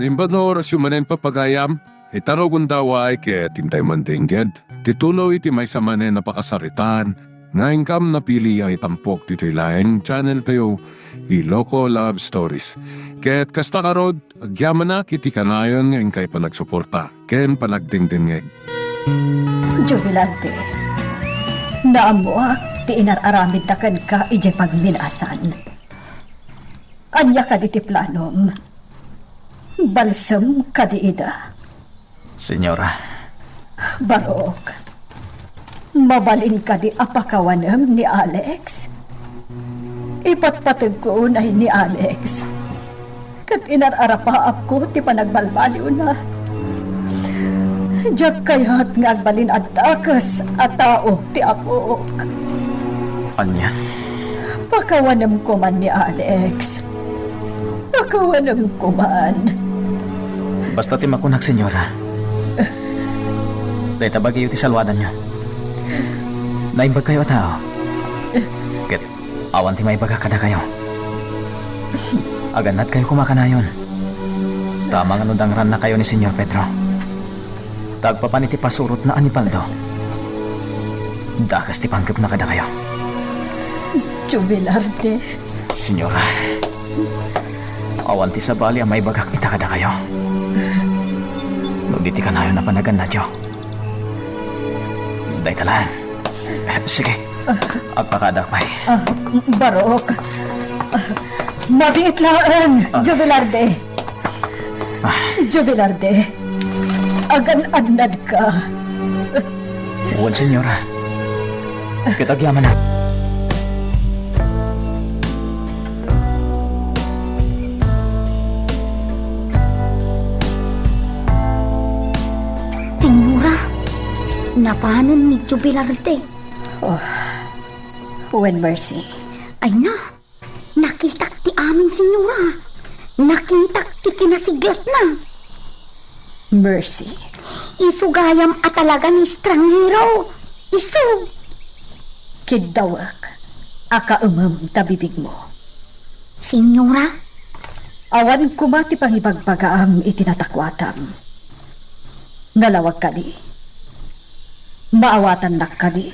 Nimbador syumanen papagayam, itarogun daw ay kaya tintay mandingged. Tituloy iti may samanen napakasaritan, nga ingkam napili ay tampok dito ilaeng channel kayo, Iloko Love Stories. Kaya't kasta karod, agyaman na kiti kanayon nga ingkay panagsuporta, ken panagdingdingeg. Jubilante, naamuak ti inararamid takan ka ije pagminasan. Anya ka iti planom, balsam ka di ida. Senyora, Barok, mabalin ka di apakawanam ni Alex. Ipatpatag ko unay ni Alex. Kat inararapaap ko ti panagbalbaliw na. Diyak kaya't ngagbalin at takas at tao ti apok. anya? Pakawanam ko man ni Alex. Pakawanam ko man. Basta ti makunak, senyora. Dahil tabagi ti salwadan niya. Naimbag kayo tao. Ket, awan ti maibaga kada kayo. Aganat kayo kumakanayon. Tamang anudangran na kayo ni Senyor Pedro. Tagpapan iti pasurot na anipaldo. Dakas ti panggap na kada kayo. Jubilarte. Senyora, awan ti sabali ang maibagak ita kada kayo. Nung di ti kanayon na panagan na Diyo. Day talaan. Sige, agpakadak pa'y. Barok. Mabiit laan, Jubilarde. Jubilarde. Agan-adnad ka. Uwan, senyora. Kitagyaman na. Senyora, napanon ni Jubilarte. When Mercy. Ay na, nakitak ti amin, senyora. Nakitak ti kinasiglat na. Mercy. Isugayam at talaga ni stranghero. Isug. Kidawak. Akaumam tabibig mo. Senyora, Awan kumati pangibagpagaam itinatakwatan. Nalawag ka di. Maawatan nak ka di.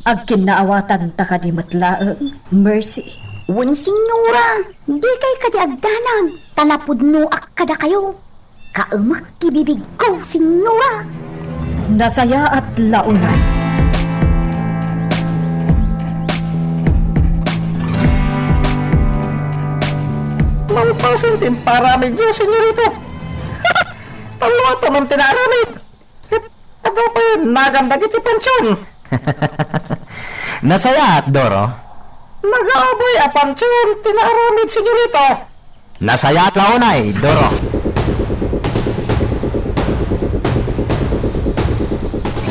Agkin naawatan ta ka di matlaang, Mercy. wan senyora, di kay kadi agdanan. Talapod no ak kada kayo. Kaumak ti bibig ko, senyora. Nasaya at launan. Mampasin din paramig niyo, senyorito. Paluwato ng tinaramig. Ano pa yun? Nagandag iti pansyon. Nasaya at Doro. Nag-aaboy a pansyon. Tinaramig, senyorito. Nasaya at launay, Doro.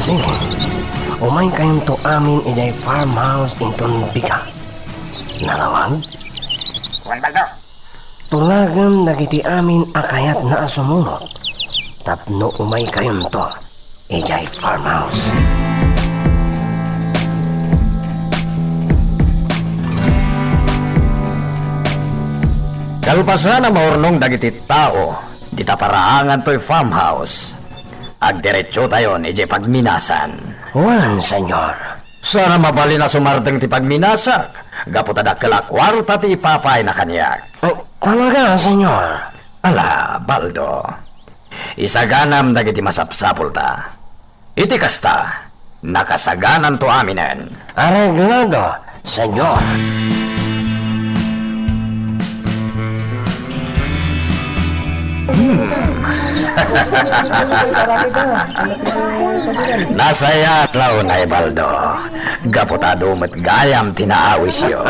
Sige, umay kayong to amin ijay farmhouse inton bika. Narawag? Tulagan dagiti amin akayat na asumunod. Tapno umay kayon to ijay farmhouse. Kalpasan na maurnong dagiti tao, di taparaangan to'y farmhouse. Agdiretso tayo ni J. Pagminasan. Wan, senyor. Sana mabali na sumardeng ti pagminasak. Gaputada kalakwarta ti ipapay na kanyak. Oh, talaga, senyor. Ala, Baldo. Isaganam dagiti masapsapul ta. Iti kasta, nakasaganan to aminen. Areglado, senyor. Nasaya at launay, Baldo. Gaputado met gayam tinaawis yo.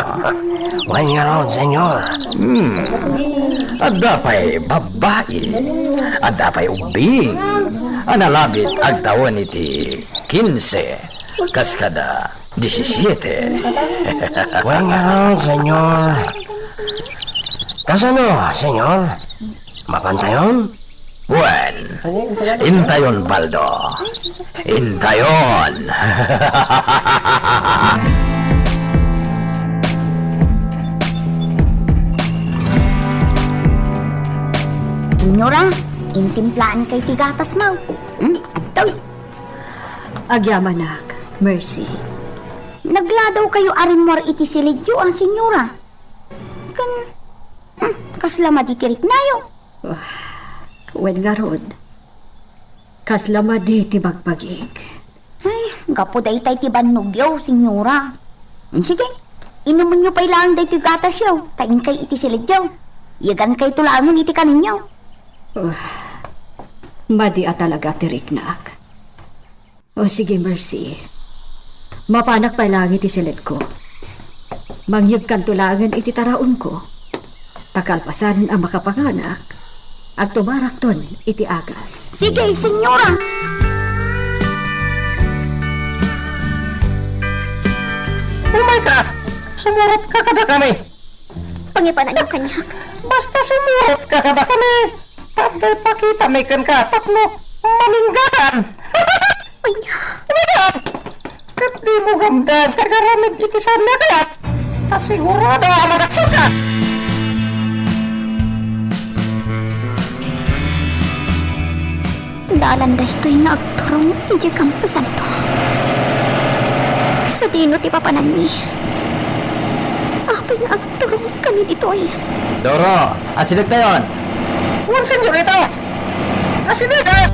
Wan nga ron, senyor. Adapay babae. Adapay ubing. Analabit agtawan iti 15. Kaskada 17. Wan nga ron, senyor. Kasano, senyor? Mapantayon? Buwan. Intayon, Baldo. Intayon. Senyora, intimplaan kay tigatas mo. Ito. Agyamanak, Mercy. Nagladaw kayo arimor iti silidyo ang senyora. Kasla maditirik na yun. Wen nga rod. Kaslama di ti bagpagig. Ay, gapo day tay ti banugyaw, senyora. Sige, inuman nyo pa ilang day ti gatas yaw. Tain kay iti silidyo. Yagan kay tulangan iti kaninyaw. Madi at talaga tiriknak. O sige, Mercy. Mapanak pa lang iti silid ko. Mangyag kan tulangan iti taraon ko. Takalpasan ang makapanganak. At tumarakton iti agas. Sige, senyora. Umay ka! Sumurot ka kada kami! Pangipanan yung kanya. Basta sumurot ka kada kami! Tapos pakita may kan ka, tapno maninggakan! Umigan! Kat di mo gamdan, kagaramid itisan na kaya! Tasigurado ang magaksan ka! Dalan da ito'y naagturong iti kampasan to. Sa dino ti papanan ni. Apay nga agturong kami dito'y. Doro, asilig tayon. Huwag senyorita! Asinig ka!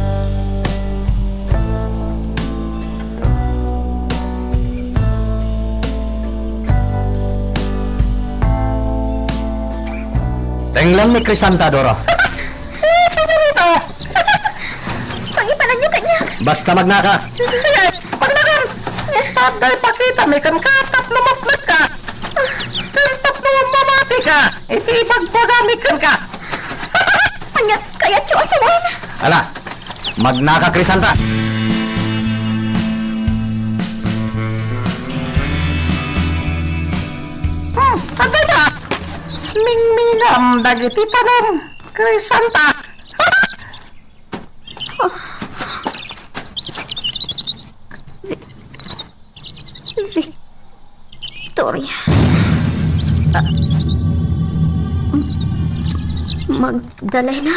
Tenglang ni Crisanta, Doro. Senyorita! Pangipanan nyo kanya. Basta magnaka. Sige, paglagan! Taday pakita may kan ka, tapno maglag ka! Tapno mamati ka! Iti ipagpagamit kan ka! Anya, kaya tiyo asawan. Ala, magnaka Crisanta. Taday ba? Mingminam dagiti tanong, Crisanta! Victoria. Magdalena.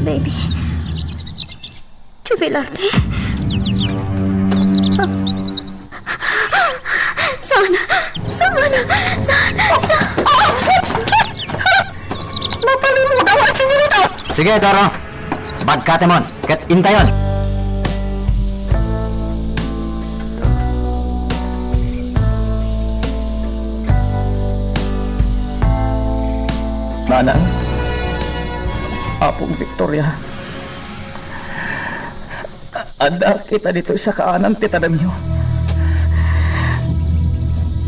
Baby. Jubilarte. Sana. Napalimutan ang senyorita! Sige, Doro. Bagkatemon, ket intayon. Manang, Apong Victoria, ada kita dito sa kaanan ti tadam nyo.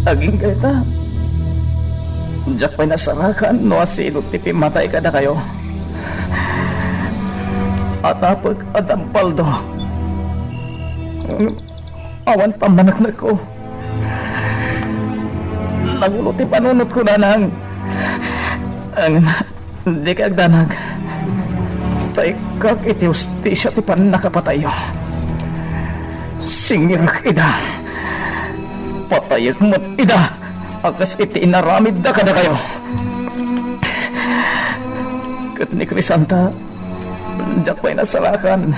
Aging kita, jak pa'y nasarakan no asinot ti pimatay ka na kayo. At apag adampaldo, awan pamanak na ko. Nagulo ti panunot ko na nang ang di ka agdanag. Tay kag iti ustisya ti pan nakapatayo. Singir ida. Patayag mo't ida. Agas iti inaramid da kada kayo. Kat ni Crisanta, jak pa'y nasalakan.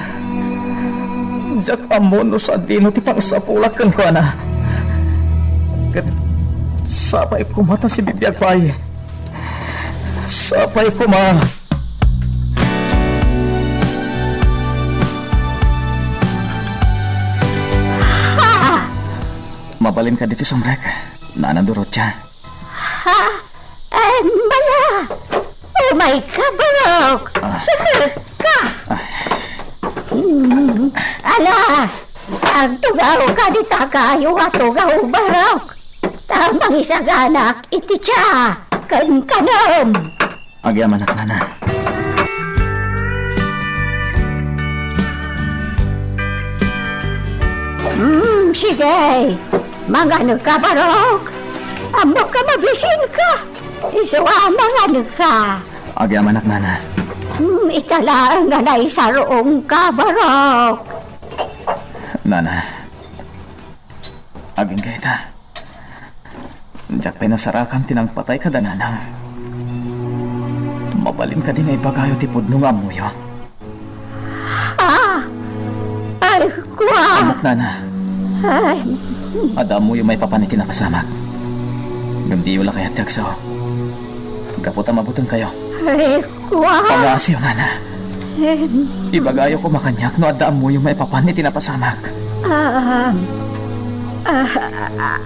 Jak amon no sa dino ti pangsapulakan ko na. Kat sapay kumata si bibiyag pa'y. Sapay ko ma. Mabalin ka dito sa mrek. Nanandurot siya. Mala. Oh my kabarok. Sakit ka. Ala. Ang tugaw ka di takayo at tugaw barok. Tamang isaganak iti siya. Kankanam. Agyaman at nana. Sige. Mangano ka, barok? Amo ka mabisin ka. Isuwa mangano ka. Agyaman at nana. Itala nga na isaroong ka, barok. Nana. Aging kaya ta. Jak pa'y nasarakan tinang patay ka dananang. Mabalin ka din ay bagayo ti pudno nga amuyo. Ay, kuha! Amok na na. Ay, Ada amuyo may papaniti na kasamak. Gamdiyo lang kaya tiyagsaw. Kaputa mabutong kayo. ay, kuha! Pag-aasiyo na na. Ibagayo ko makanyak no ada amuyo may papaniti na pasamak.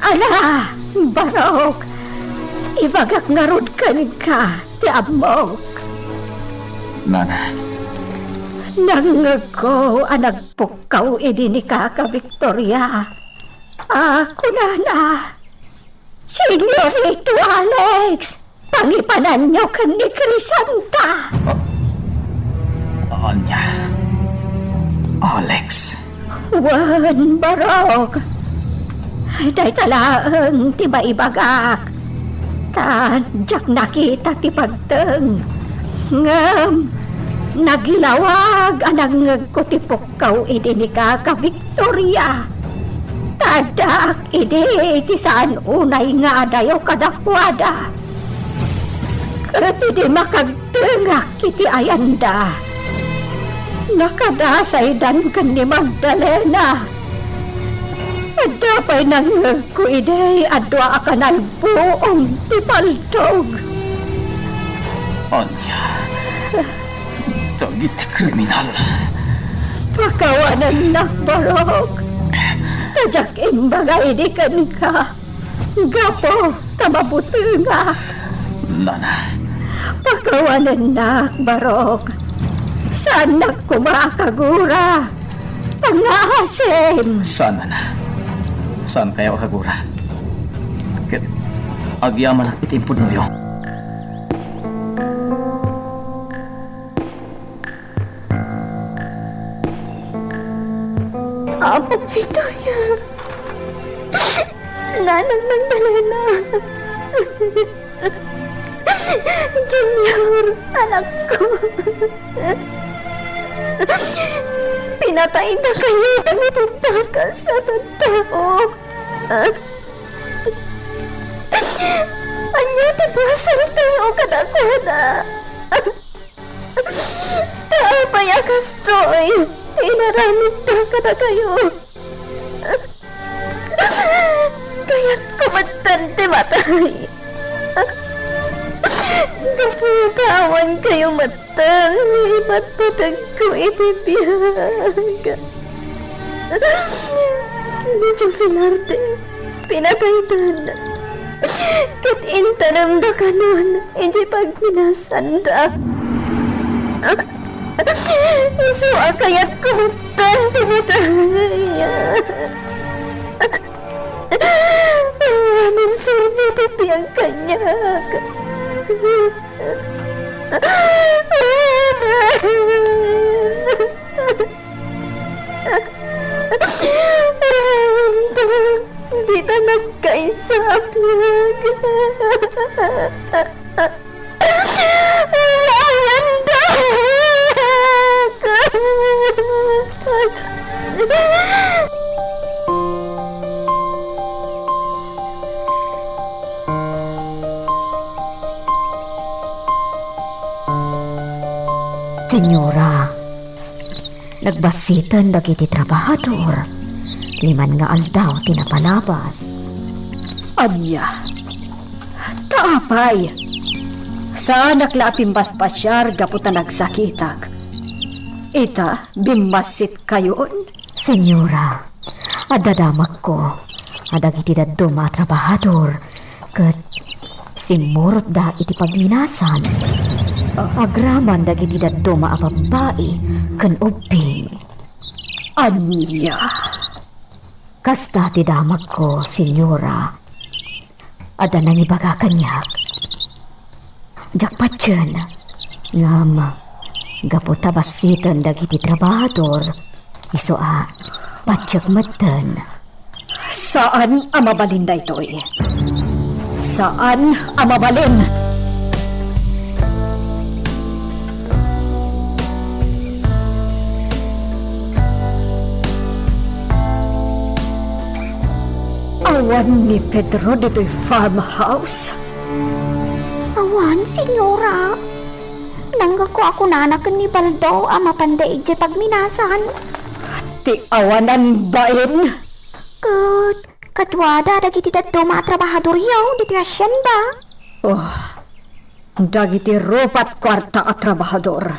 Ala, Barok! Ibagak nga rod ka, ti amok. Nana, Nangag ko ang nagpukaw ni Kaka Victoria. Ako na. Senyorito Alex, pangipanan niyo kan ni Crisanta. Anya. Alex. Wan, Barok. Day talaang tiba ibagak. Tadyak nakita ti pagteng. Ngam, naglawag anang ko ti pukaw ni Kaka Victoria. Tadak ti saan unay nga dayo kadakwada. At di makagtengak kiti ayanda. Nakadasay dan kan ni Magdalena. Adapay nang ko adwa akan buong ti paltog. Anya. Tagit kriminal. Pakawanan na, Barok. Tadyak imbagay di kan ka. Gapo, tamabuti nga. Nana, Pakawanan na, Barok. Saan na kumakagura? Pangahasim. sana na. Saan kaya kagura? Kit, agyaman at itimpod mo yun. Apo, Victoria. Nanang Magdalena. Junior, anak ko. Pinatay na kayo ng ipagtakas sa tao. Anya, tibasal tayo kadakwada. Taapay akastoy. Inaramid na kada kayo. Kaya't kumatante matay. Kaputawan kayo matang. Iba't patag ko itibiyag. Medyo pinarte. Pinapaitan. Kat intanam da ka nun. Hindi pagminasanda. Isu akayat kutan timataya. Amin sumi tapi ang kanyak. Di na nagkaisaplag. Senyora, nagbasitan dagiti trabahador. 5 nga aldaw tinapalabas. Anya, taapay. Saan naklapimbas pasyar gaputa nagsakitak. Ita, bimasit kayon. Senyora, adadamak ko. Adagiti daddo mga trabahador. Kat simurot da iti pagminasan. Agraman dagiti daddo mga babae kan ubing. Anya, Kasta ti damag ko, senyora. Ada nang ibaga kanyak. Jak patyan. Ngam, gaputa basitan dagiti trabahador. Iso patyak matan. saan ang mabalin da ito'y? Saan ang mabalin? Awan ni Pedro dito'y farmhouse. Awan, senyora. Nangga ko ako nanakan ni Baldo ang mapanday di pagminasan. Ti awanan bain. Good. Katwada dagiti dadto mga trabahador yaw diti asyenda. Oh, dagiti rupat kwarta at trabahador.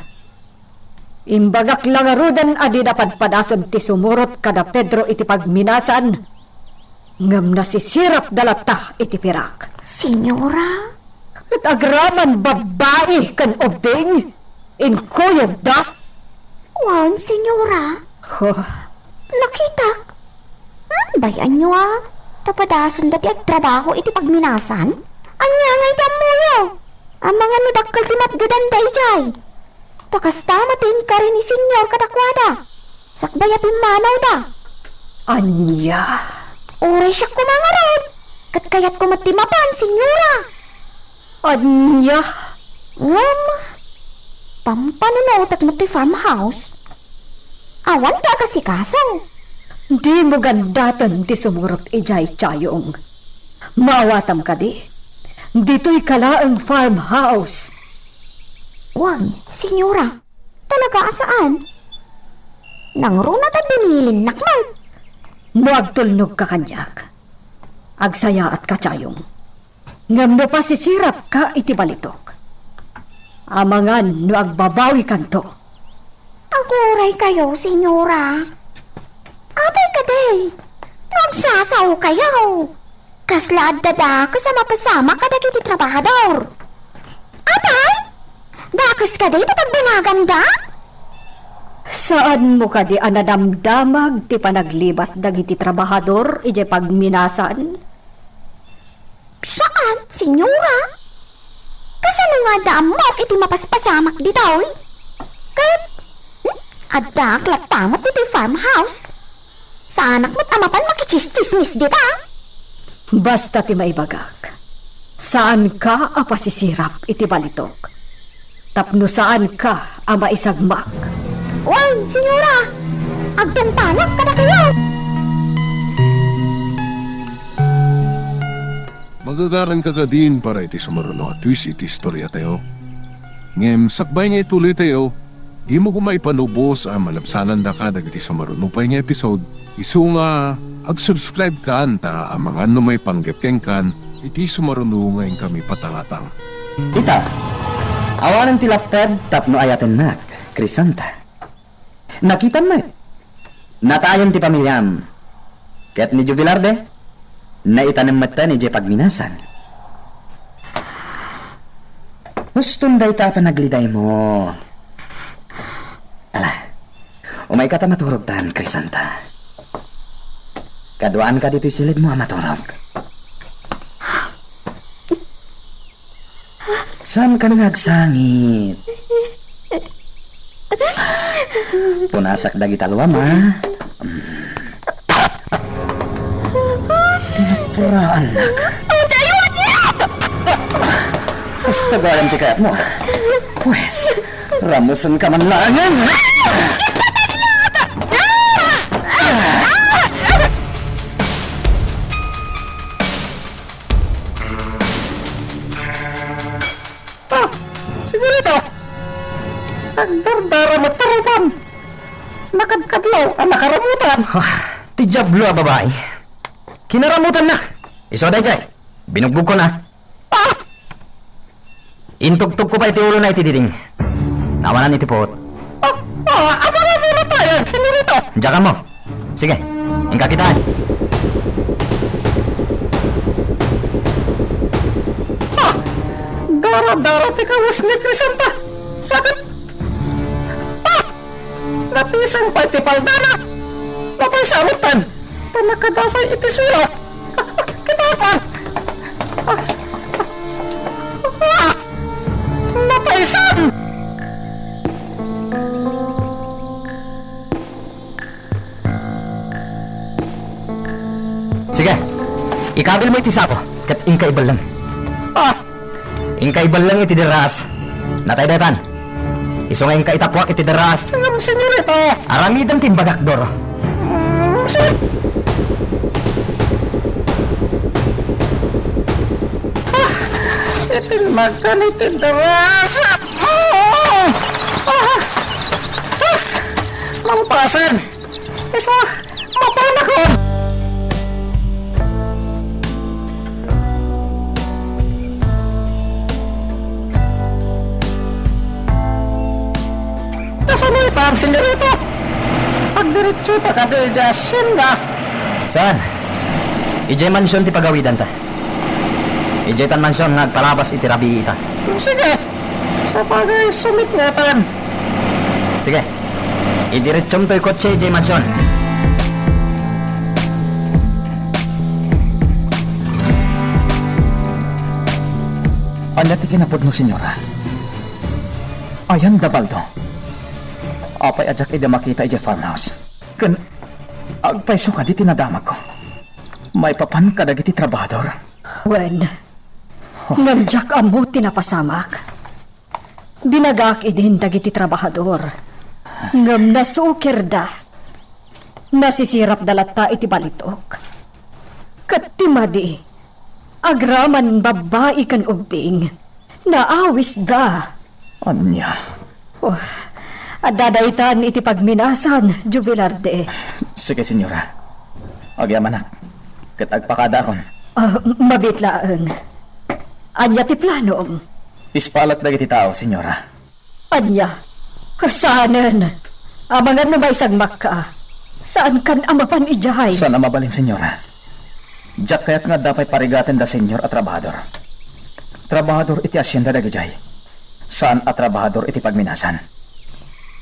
Imbagak lang arudan adi dapat padasan ti sumurot kada Pedro iti pagminasan. Ngam nasisirap dalata iti pirak. Senyora? At agraman babae kan obeng. Inkuyog da. Wan, senyora. Oh, Nakita. Bayan nyo Tapadason dati at trabaho iti pagminasan. Anya ngay damuyo. Ang mga nudakkel ti matgadan dayjay. Pakastamatin ka rin ni senyor kadakwada. Sakbaya pimanaw da. anya. Oray siya kumangarod. Kat kayat kumatimapan, senyora. Anya. Pampanunotak mo ti farmhouse. Awan ta kasi kaso. Di mo gandatan ti sumurot ijay chayong. Maawatam ka di. Dito'y kalaang farmhouse. Wag, senyora. Talaga saan? Nang runa ta binilin nakman. No agtulnog ka kanyak. Agsaya at kachayong. Ngam no pasisirap ka iti balitok. Amangan no agbabawi kanto. Aguray kayo, senyora. Abay ka day. Nagsasaw kayo. Kaslaad dada ka sa mapasama ka dagiti trabahador. Abay? Dakas ka day pagbinaganda? Saan mo ka di anadamdamag ti panaglibas dagiti trabahador ije pagminasan? Saan, senyora? Kasano nga daan mo iti mapaspasamak di daw? Kahit, adak latamat iti farmhouse. Sa anak mo't amapan makichistismis di ta? Basta ti maibagak. Saan ka apasisirap iti balitok? Tapno saan ka ama isagmak? Wal, senyora! Agtungpanak ka na kayo! Magagaran ka din para iti sumaruno at twist iti istorya tayo. Ngem, sakbay nga ituloy tayo, di mo kumaipanubos ang malapsanan da ka dagiti sumaruno pa nga episode. Isu nga, ag-subscribe ka anta ang mga ano may panggepkeng kan, iti sumaruno ngayon kami patangatang. Ita, awanan ti lapad tapno ayaten nak, Crisanta. Nakita mo natayon ti pamilyam. Kaya't ni Jubilarde, naitanim mata ni Jay pagminasan. Gustong day ta panagliday mo. Ala, umay ka ta maturog tan, Crisanta. Kaduaan ka dito'y silid mo maturog. Saan ka nang agsangit? Punasak dagi talwa ma. Tinapuraan nak. Gusto ko alam ti kayat mo. Pues, ramusan ka man langan. Sigurito! Ang dardara mo tarupan! Nakadkadlaw ang nakaramutan! Ti jablo a babae. Kinaramutan na. Iso dayjay. Binugbog ko na. Intugtog ko pa iti ulo na iti diding. Nawanan iti pot. Abangan mo na tayo, senyorito! Diyakan mo. Sige, ingka kitaan. Dara-dara ti kawas ni Crisanta! Sakit! Napisang pa iti paldana! Natay sarutan! Tanakadasay iti sura! Kitapan! Nataysan! Sige, ikabil mo iti sako. Kat ingka ibal lang. Ingka ibal lang iti deras. Natay daytan. Iso nga ingka itapwak iti deras. Ang senyorito! Aramidam timbagakdor. Sige! Itin magkan iti darasa! Mampasan! Isa, mapanakon! Nasa mo itaan, senyorito? Pagdiretso ta ka di jasin ka. Saan? Ijay mansyon ti pagawidan ta. Ijay tan mansyon nagpalabas iti rabi ita. Sige, sa pagay sumit nga tan. Sige. Idiretsyon to'y kotse ijay mansyon. Anya ti kinapod mo, senyora. Ayan dabaldo. Apay ajak ida makita ijay farmhouse. Kan agpaiso ka di tinadamag ko. May papan ka dagiti trabahador. Wen, ngamjak amo tinapasamak. Binagak idin dagiti trabahador. Ngam nasukir da. Nasisirap dalata iti balitok. Katimadi, agraman babae kan ubing. Naawis da. Anya, Oh, adadaitan iti pagminasan, Jubilarde. sige senyora. Agyaman na. Kat agpakadakon. Mabitlaan. Anya ti planom. Ispalat dagiti tao, senyora. Anya, kasanan. Amangan na may isang maka. Saan kan amapan ijahay? Sana mabaling, senyora. Diyak kaya't nga dapat parigatin da senyor at trabahador. Trabahador iti asyenda dagijay. Saan at trabahador iti pagminasan.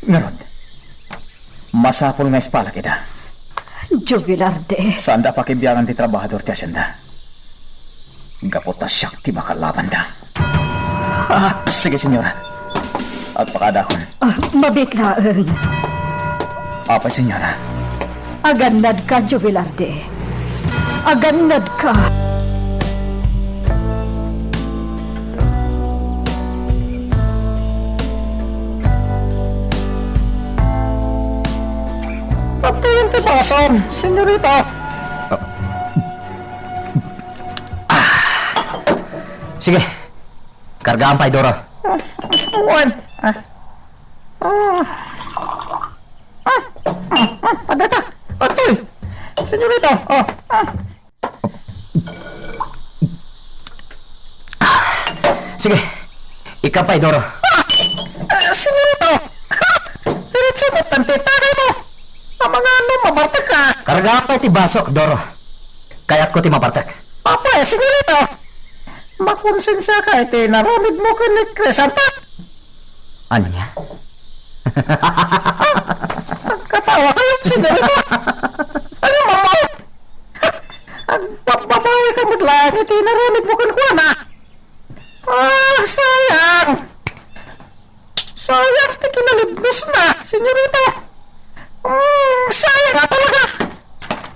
Ngarod, masapol nga ispalak ida. Jubilarde. Saan da pakibiyangan ti trabahador ti asyenda. Gaputa siyak ti makalaban da. Sige, senyora. Agpakadakon. Mabitlaan. Apay, senyora. Aganad ka, Jubilarde. Aganad ka. Pagkain ti bason, senyorita. Sige. Kargaan pa, Idoro. Juan. Adata. Atoy. Senyorita. Sige. Ikaw pa, Idoro. Senyorita. Diretso mo, tante. Tagay mo. Ang mga ano, mabarta ka. Kargaan pa iti basok, Doro. Kaya't ko ti mapartek. Papa, senyorita. Makonsensya ka, iti naramid mo ka ni Crescenta. Anya? Katawa kayo, senyorita. Ano, mama? Ang babawi ka maglang, iti naramid mo ka ni Juana. Sayang. Sayang, iti kinalibnos na, senyorita. Sayang nga talaga.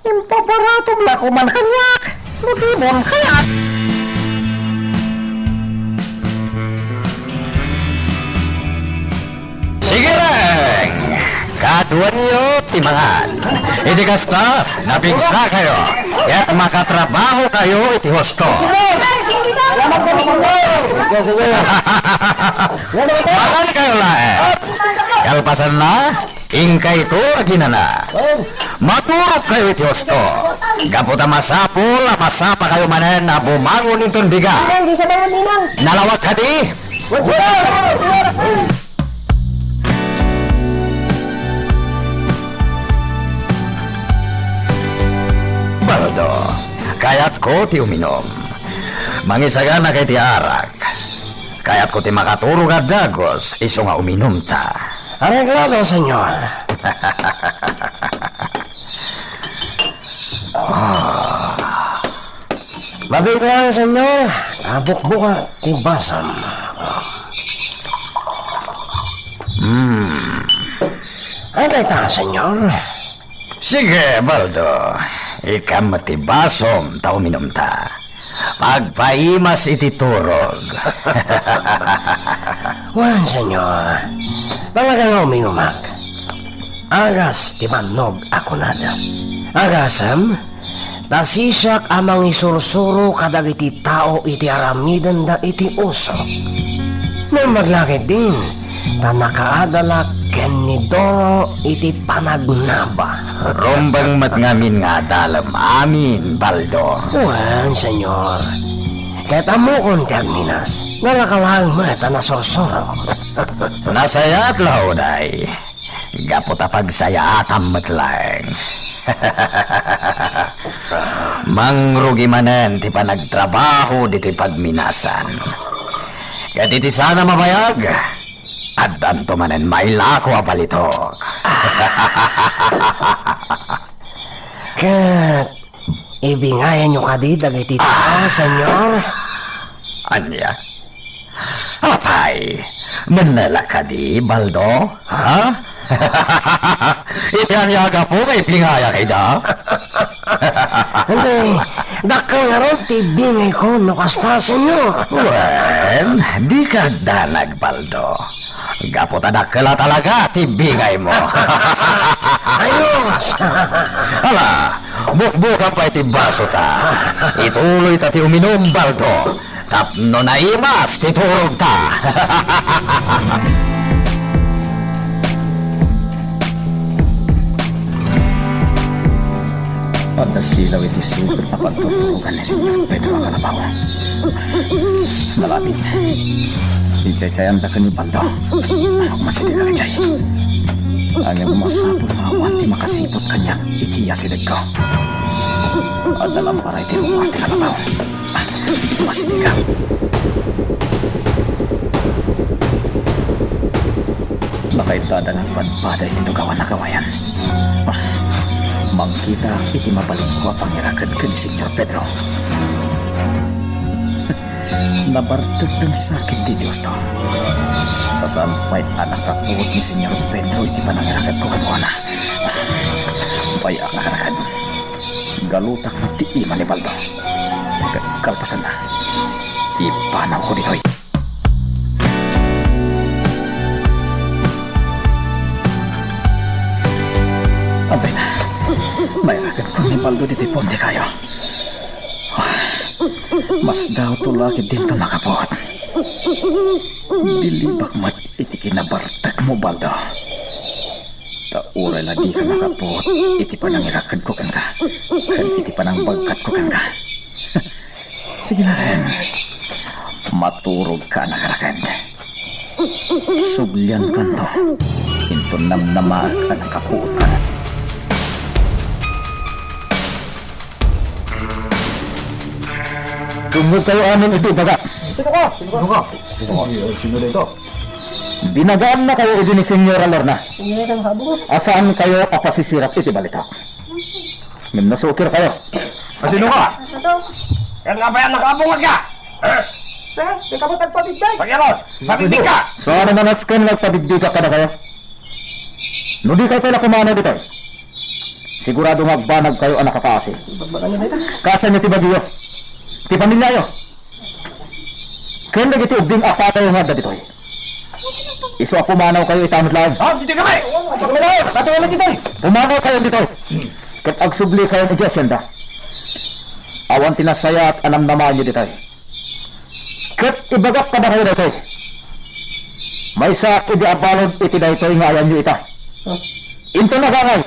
Impabaratong lakuman kanyak. Mudimon kaya. Sige lang! Kaduan niyo, timangan. Hindi kasta, nabingsa kayo. Kaya't makatrabaho kayo iti husto. Makan kayo lahat. Kalpasan na, ingkay ito agina na. Maturok kayo iti husto. Gaputa masapol, masapa kayo manen na bumangon itong biga. Nalawag ka di? Baldo, kayat ko ti uminom. Mangisaga na kay ti arak. Kayat ko ti makaturog at dagos, iso nga uminom ta. Arreglado, senyor. Mabigla, senyor. Abuk-buka ti basam. Ano ita, senyor? Sige, Baldo. Ika matibasom ta uminom ta. Pagpaimas iti turog. Wan, senyor. Talaga nga uminumak. Agas ti manog ako nada. Agasam, nasisak amang isursuro kadag iti tao iti aramidan da iti uso. Nang maglakit din, ta nakaadala ken ni Doro iti panagnaba. Rombang matngamin nga dalam amin, Baldo. Wan, senyor. Ket amo kon ti Agminas, nga nakalang met na nasorsoro. Nasayat lauday. Gapot pagsayatam matlang. Mangrugi manen ti panagtrabaho diti pagminasan. Ket iti sana mabayag. At danto manen mailako a palitok. Ket ibingayan nyo kadi dagiti tao, senyor. Anya? Apay, manala ka di, Baldo? Ha? Iyanyaga po kay pingaya kay da? Hindi, dakal nga ron ti bingay ko no kasta, senyor. Well, di ka danag, Baldo. Gapot adakala talaga ti bingay mo. Ayos! Hala, bukbuka pa iti baso ta. Ituloy ta ti uminom, Baldo. Tapno na imas, titurog ta. Padasilaw iti sigurd na pagtuturugan ni Senyor Pedro Calabaw. Malapit. Ijay kayan da ka ni Baldo. Ako masili na ijay. Ang masapol nga awan ti makasipot kanya itiya silig ko. At dalam para iti ruwa ti Calabaw. Masili ka. Nakaibdada ng padpaday nito gawan na kawayan. Magkita iti mabalingko ang pangirakad ka ni Senyor Pedro. Nabartag ng sakit di Diyos to. Tasan may anak kapuot ni Senyor Pedro iti panangirakad ko kanuana. Baya ang nakarakad. Galutak na tiiman ni Baldo. Kalpasan na. Ipanaw ko dito'y. Abay na. May ragat ko ni Baldo dito'y ponte kayo. Mas daw tulakid din ito nakabuhat. Dilibak mat iti kinabartag mo, Baldo. Tauray la di ka nakabuhat iti panangirakad ko kan ka. Kan iti panangbagkat ko kan ka. Sige na rin. Maturog ka nakarakad. Suglian ka to. Into namnamag ka ng kapuot ka. Tunggu kayo amin ito, baga. Sino ka? Sino dito? Binagaan na kayo ito ni Senyora Lorna. Asaan kayo kapasisirap iti balita? Minasukir kayo. Sino ka? Yan nga ba yan nakabungad ka? Di ka ba tagpabigday? Pagyaron, mabibig ka! Saan naman asken nagpabigbiga ka na kayo? No di kayo pala kumano dito. Sigurado magbanag kayo ang nakakaasi. Kasan niyo ti Baguio? Ti pamilya yo. Kaya nagiti ubing apata yung hada dito. Iso pumanaw kayo itamit lang. Oh, dito kami! Patuloy dito. Pumanaw kayo dito. Kat agsubli kayo ni Jacinda. Awan tinasaya at anam naman nyo dito. Kat ibagak ka na kayo dito. May sa idiabalod iti dito nga ayan nyo ita. Into na gangay.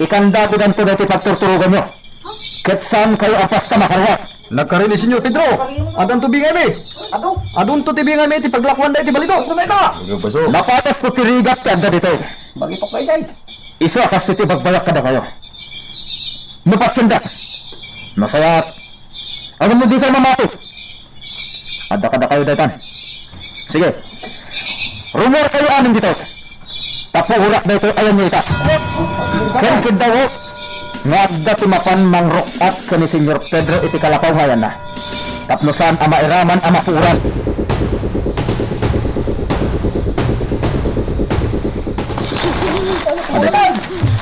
Ikanda ko ganito dito pagturturugan nyo. Kat saan kayo apas ka makarwa? Nagkarinis niyo, Pedro. Adang tubingay mi. Adun to tibingay mi, ti paglakwan da iti balito. Tunay ka. Napatas ko tirigat ka anda dito. Bagi pa kayo dyan. Iso akas titi pagbayak ka na kayo. Napatsanda. Nasayat. Ano mo di kayo mamati? Ada ka na kayo datan. Sige. Rumor kayo amin dito. Tapuhurak na ito ayan nyo ita. Kaya kidawo. Nga agda timapan mangrok at kani Senyor Pedro iti kalapaw ngayon na. Tapnosan ama iraman ama puran.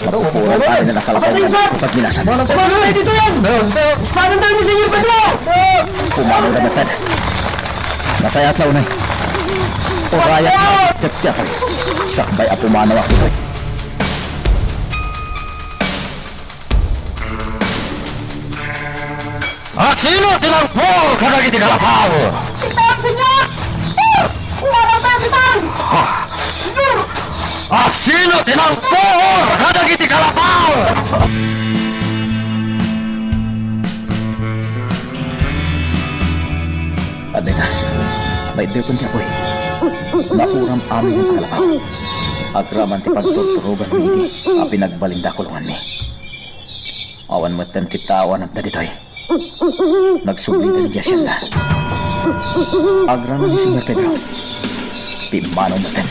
Puran pa rin na nakalapaw ngayon. Pagminasan. Pumano na dito yan. Paano tayo ni Senyor Pedro? Pumano na batad. Nasayat law na. Urayat na. Katya pa rin. Sakbay a pumano ako ito. At sino tinangpol ka na kiti kalapaw? Senyor! Senyor! Wala tayo, Senyor! Asino tinangpor! Kadagiti kalapaw! Aday na, may dekon ti apoy. Nauram amin ang kalapaw. Agraman ti pagtuturugan mi iti, a pinagbalinda kulungan mi. Awan mo tem titawan at daditoy. Nagsubli ni Jacinda. Agraman ni Sr. Pedro. Pimano mo tem.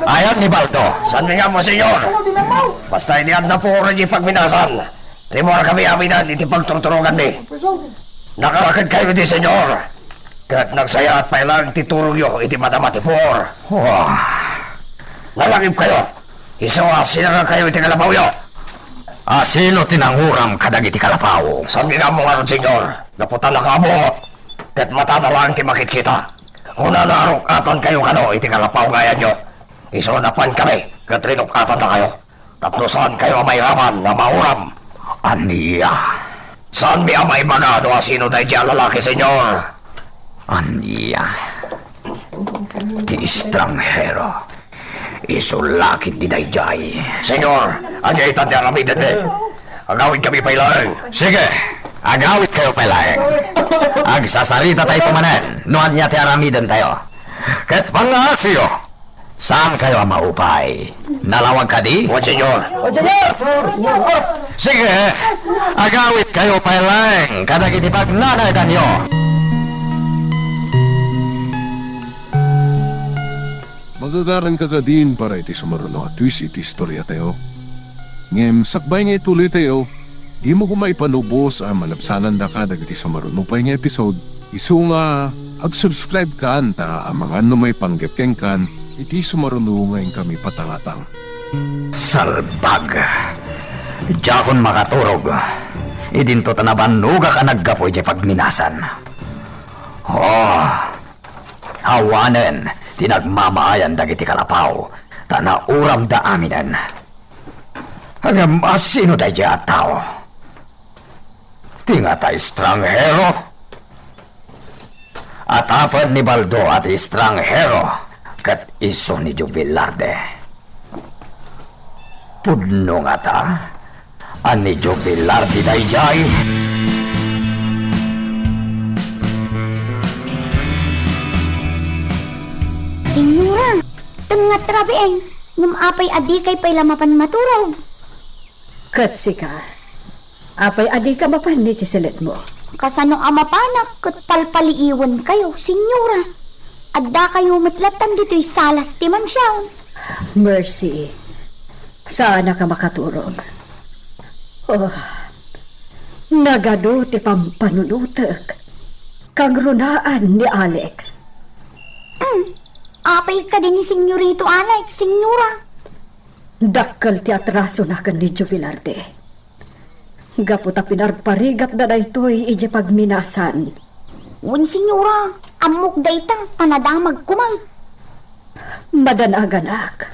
Ayan ni Baldo, san mi nga mo, senyor? Basta iniad na po rin yung pagminasan. Timor kami aminan, iti pagtuturugan ni. Nakarakad kayo di, senyor. Kahit nagsaya at pailang titurog yo, iti madamati por. Wah, nalangip kayo. Isuasin na kayo iti kalabaw yo. Asino tinanguram kadag iti kalapaw? San mi nga mo nga ron, senyor? Naputan na kamo. Kahit matatalang ti makikita. Una narukatan kayo kano, iti kalapaw gaya nyo. Isunapan kami, katrinukatan na kayo. Tapnosan kayo may raman na mauram. Aniya. Saan mi amay magano asino tayo dyan lalaki, senyor? Aniya. Ti estranghero. Isulakit di dayjay. Senyor, anya itatya kami din eh. Agawin kami pailaeng. Sige, agawit kayo pailaeng. Agsasarita tayo pumanen. Noan niya ti aramidan tayo. Ket pangasyo. Saan kayo ang maupay? Nalawag ka di? O, senyor. Sige, agawit kayo pailaeng. Kadag iti pagnanaydan nyo. Magagaran ka ka din para iti sumaruno at twist iti istorya tayo. Ngem, sakbay nga ituloy tayo, di mo kumay panubos ang malapsanan da ka dagiti sumaruno pa nga episode. Isu nga, ag-subscribe ka ta ang mga may panggepkeng kan, iti sumaruno ngayon kami patangatang. Salbag. Diyakon makaturog. Idinto tanabanuga ka naggapoy di pagminasan. Oh, hawanen. Tinagmamaayan dagiti kalapaw. Tanauram da aminen. Hanggang asino da di ataw. Tinga ta estranghero. At apan ni Baldo at estranghero. Kat iso ni Jubilarde. Pudno nga ta. Ani Jubilarde da ijay. Sinyura, tengah terabi ngem apay adi kay pay lamapan maturaw. Katsika, apay adi ka mapani ti silet mo. Kasano amapanak kat palpaliiwan kayo, sinyura. Adda kayo matlatan dito'y salas ti mansyaw. Mercy, sana ka makaturog. Oh, nagado ti pampanunutek. Kang runaan ni Alex. Apay ka din ni Senyorito Alex, sinyura. Dakkal ti atraso na kan ni Jubilarde. Gaputa pinarparigat na daytoy ije pagminasan. Un sinyura, amok dayta panadamag kumang. Madanaganak.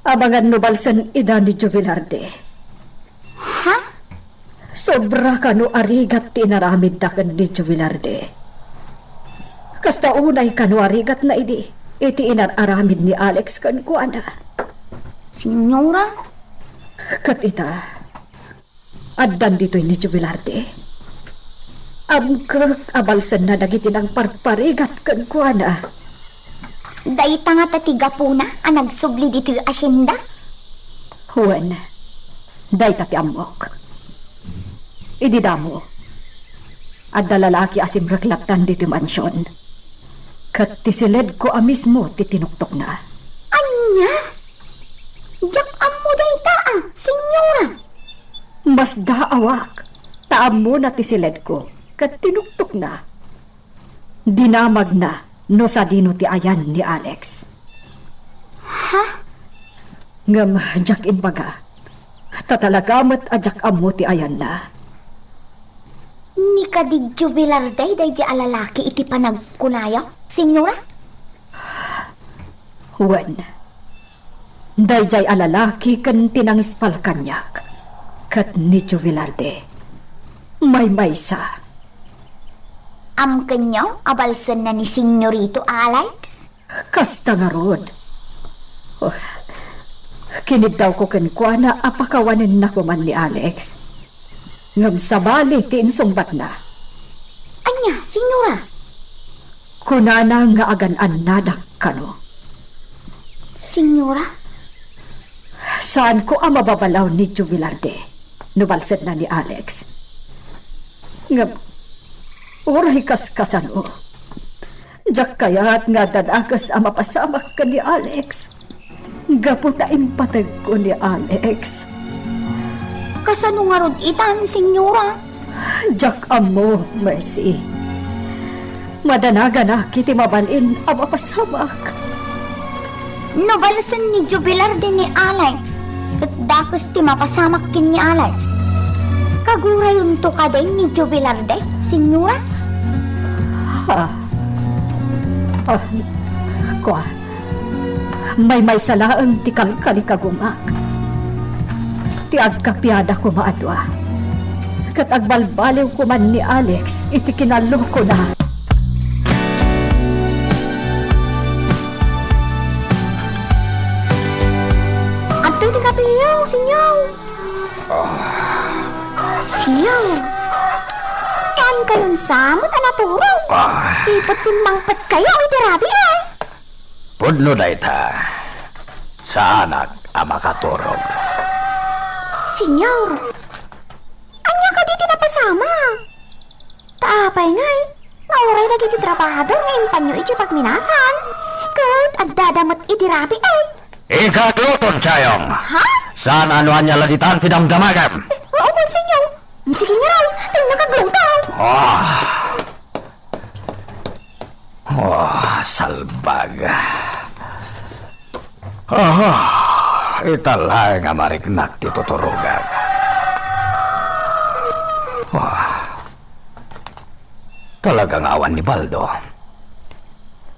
Abangan nubalsan ida ni Jubilarde. Ha? Sobra ka no arigat ti naramid na kan ni Jubilarde. Kasta unay ka no arigat na idi. Iti inararamid ni Alex kan kuana. Sinyura? Kat ita, addan dito'y ni Jubilarde. Amkak abalsan na dagiti ng parparigat kan kuana. Dayta nga tatiga po na ang nagsubli dito yung asyenda? Huwen, day tati amok. Ididamo, adda lalaki asim raklatan diti mansyon. Kat tisiled ko mismo titinuktok na. Anya? Jak amo dayta sinyura. Mas daawak, taam mo na tisiled ko, kat tinuktok na. Dinamag na, no sa dino ti ayan ni Alex. Ha? Ngam, jak imbaga, tatalagamat ajak amo ti ayan na. Ni kadi Jubilarde day di alalaki iti panagkunayaw, sinyura? Wen, dayjay alalaki kan tinangispal kanyak. kat ni Jovelarde. May maysa. Am kanyo, abalsan na ni Senyorito Alex? Kasta nga rod. Oh, kinid daw ko kenkwa na apakawanin na ko man ni Alex. Ngam sa bali tiinsungbat na. Anya, senyora? Kunana nga agan-an nadak kano. Senyora? Saan ko ang mababalaw ni Jovelarde? Nubalset na ni Alex. Ngam, uray kaskasan o. Diyak kaya't nga dadagas ang mapasamak ka ni Alex. Gaputa impatag ko ni Alex. Kasano nga rod itan, senyora? Diyak amo, Mercy. Madanaga na kiti mabalin ang mapasamak. Nobalasan ni Jovelarde ni Alex. At dakos ti mapasamak kin ni Alex. Kagura yun to kaday ni Jovelarde, senyora? Kwa, may salaang ti kalkalikagumak. Ti agkapyada ko maadwa. Kat agbalbaliw ko man ni Alex, iti kinalo ko na. Ato ti kapiyaw, senyor. Senyor, saan kayong samot ang naturo? Sipot simbangpat kayo ang itirabi eh. Pudno da ita. Sa anak ang makaturog. Senyor, anya ka diti napasama? Taapay ngay, nauray na giti trabahador ngayon panyo iti pagminasan. Kat agdadamot itirabi eh. Ikagluton, Chayong. Ha? Saan ano anya laditan tinamdamagan? Oo man, senyor. Sige nga raw, ting nakaglutaw. Salbag. Italay nga mariknak ti tuturugag. Talagang awan ni Baldo.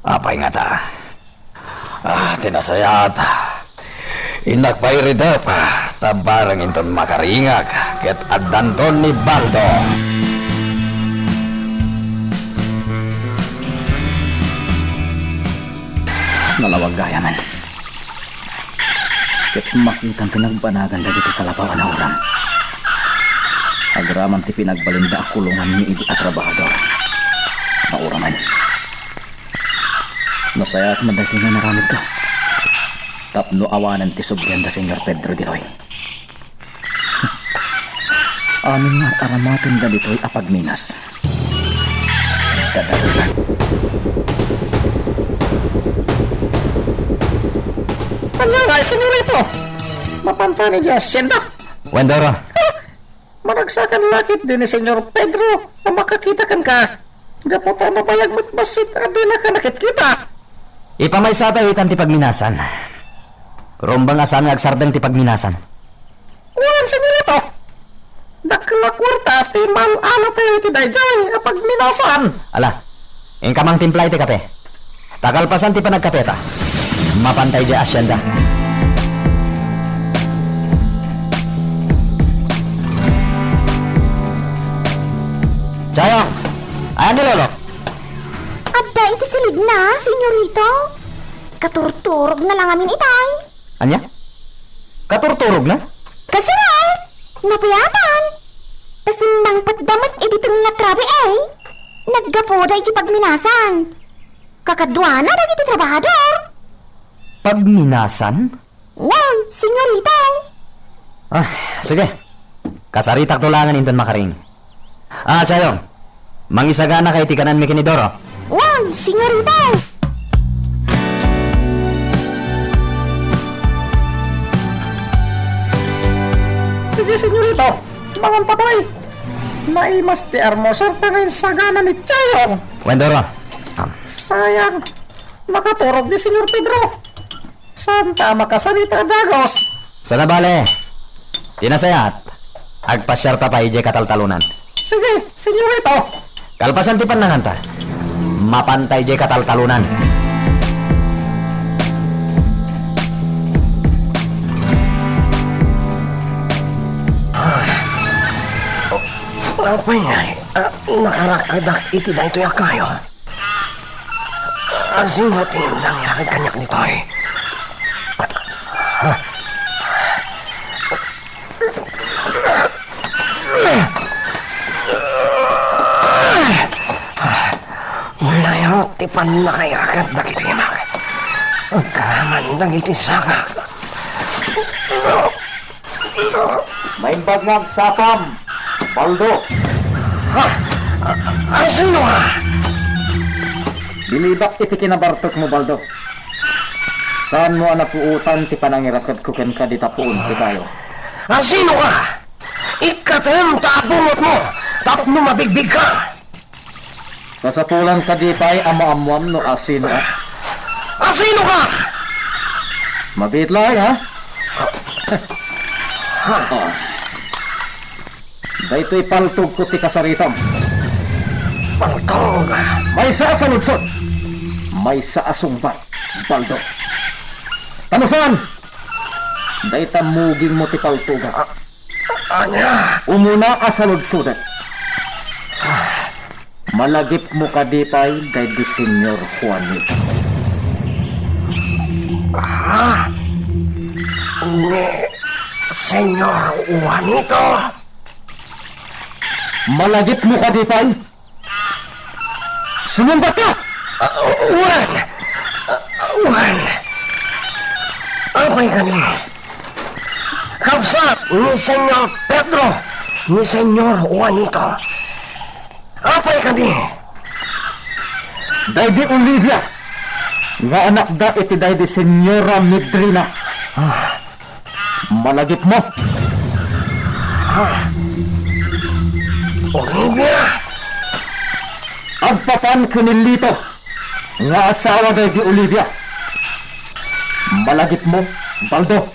Apay nga ta. Tinasayat. Inakpairidap. Tabarang inton makaringag. Ket addanton ni Baldo. Nalawag gaya man. Ket makitang tinagbanagan dagiti kalabaw na uram. Agraman ti pinagbalinda akulungan ni idi atrabahador. Na uraman. Masaya at madagti nga naramid ka. Tapno awanan ti subyanda Senyor Pedro Diroy. Amin nga aramatin da dito'y apagminas. Dadagulan. Ano nga, senyorito? Mapanta ni Jacinda. Wendoro. Managsakan lakit din ni Senyor Pedro na makakita kan ka. Gaputa na bayag matbasit at di na ka nakit kita. Ipamaysata itan ti pagminasan. Rumbang asan nga agsardeng ti pagminasan. Walang senyorito. Dakla kwarta ti malala tayo ti dayjay apag minasan. Ala, ingkamang timpla iti kape. Takalpasan ti panagkapeta. Mapantay di asyenda. Chayong! Ayan ni Lolo. Adda iti silig na, senyorito. Katurturog na lang amin itay. Anya? Katurturog na? Kasi nga, napuyatan. Pasimbang patdamas editong natrabi eh. Naggapoda iti pagminasan. Kakadwa na nagiti trabahador. Pagminasan? Wow, senyorito. Sige. Kasaritak tulangan inton makaring. Chayong. Mangisagana kay tikanan mi kinidoro. Wow, senyorito. Sige, senyorito. Mangan patay. Maimas ti armosar pa ngayon sagana ni Chayong. Wendoro. Sayang. Makaturog ni Senyor Pedro. Santa makasarita dagos. Sa nabale. Tinasayat. Agpasyarta pa ije kataltalunan. Sige, senyorito. Kalpasan ti pananganta. Mapantay ije kataltalunan. Apa nga, nakarakadak iti na ito yung kayo. Sino tingin lang yakad kanyak nito eh? Wala yung tipan na kayakad na kitimak. Ang karaman ng itisakak. May bagmag sapam, Baldo. Sino ka? Bilibak iti kinabartok mo, Baldo. Saan mo anapuutan ti panangirakad ko ken ka di tapuon ti kayo? Sino ka? Ikatem tapungot mo. Tapno mabigbig ka. Kasapulan ka di pa'y ama-amuam no asin ha? Sino ka? Mabitlay ha? Dahito'y paltog ko ti kasaritam. Paltog. May sa saludsod. May sa asungbat, Baldo. Tanusan! Dahita muging mo ti paltuga. Anya? Umuna asaludsudat. Malagip mo kadipay kay di Senyor Juanito. Ni Senyor Juanito? Malagip mo kadipay? Sumumbat ka! Juan! Apay ka ni? Kapsat ni Senyor Pedro, ni Senyor Juanito. Apay ka ni? Day di Olivia, nga anak da iti day di Senyora Medrina. Malagip mo. Olivia? Agpapan kinilito, nga asawa day di Olivia. Malagip mo, Baldo.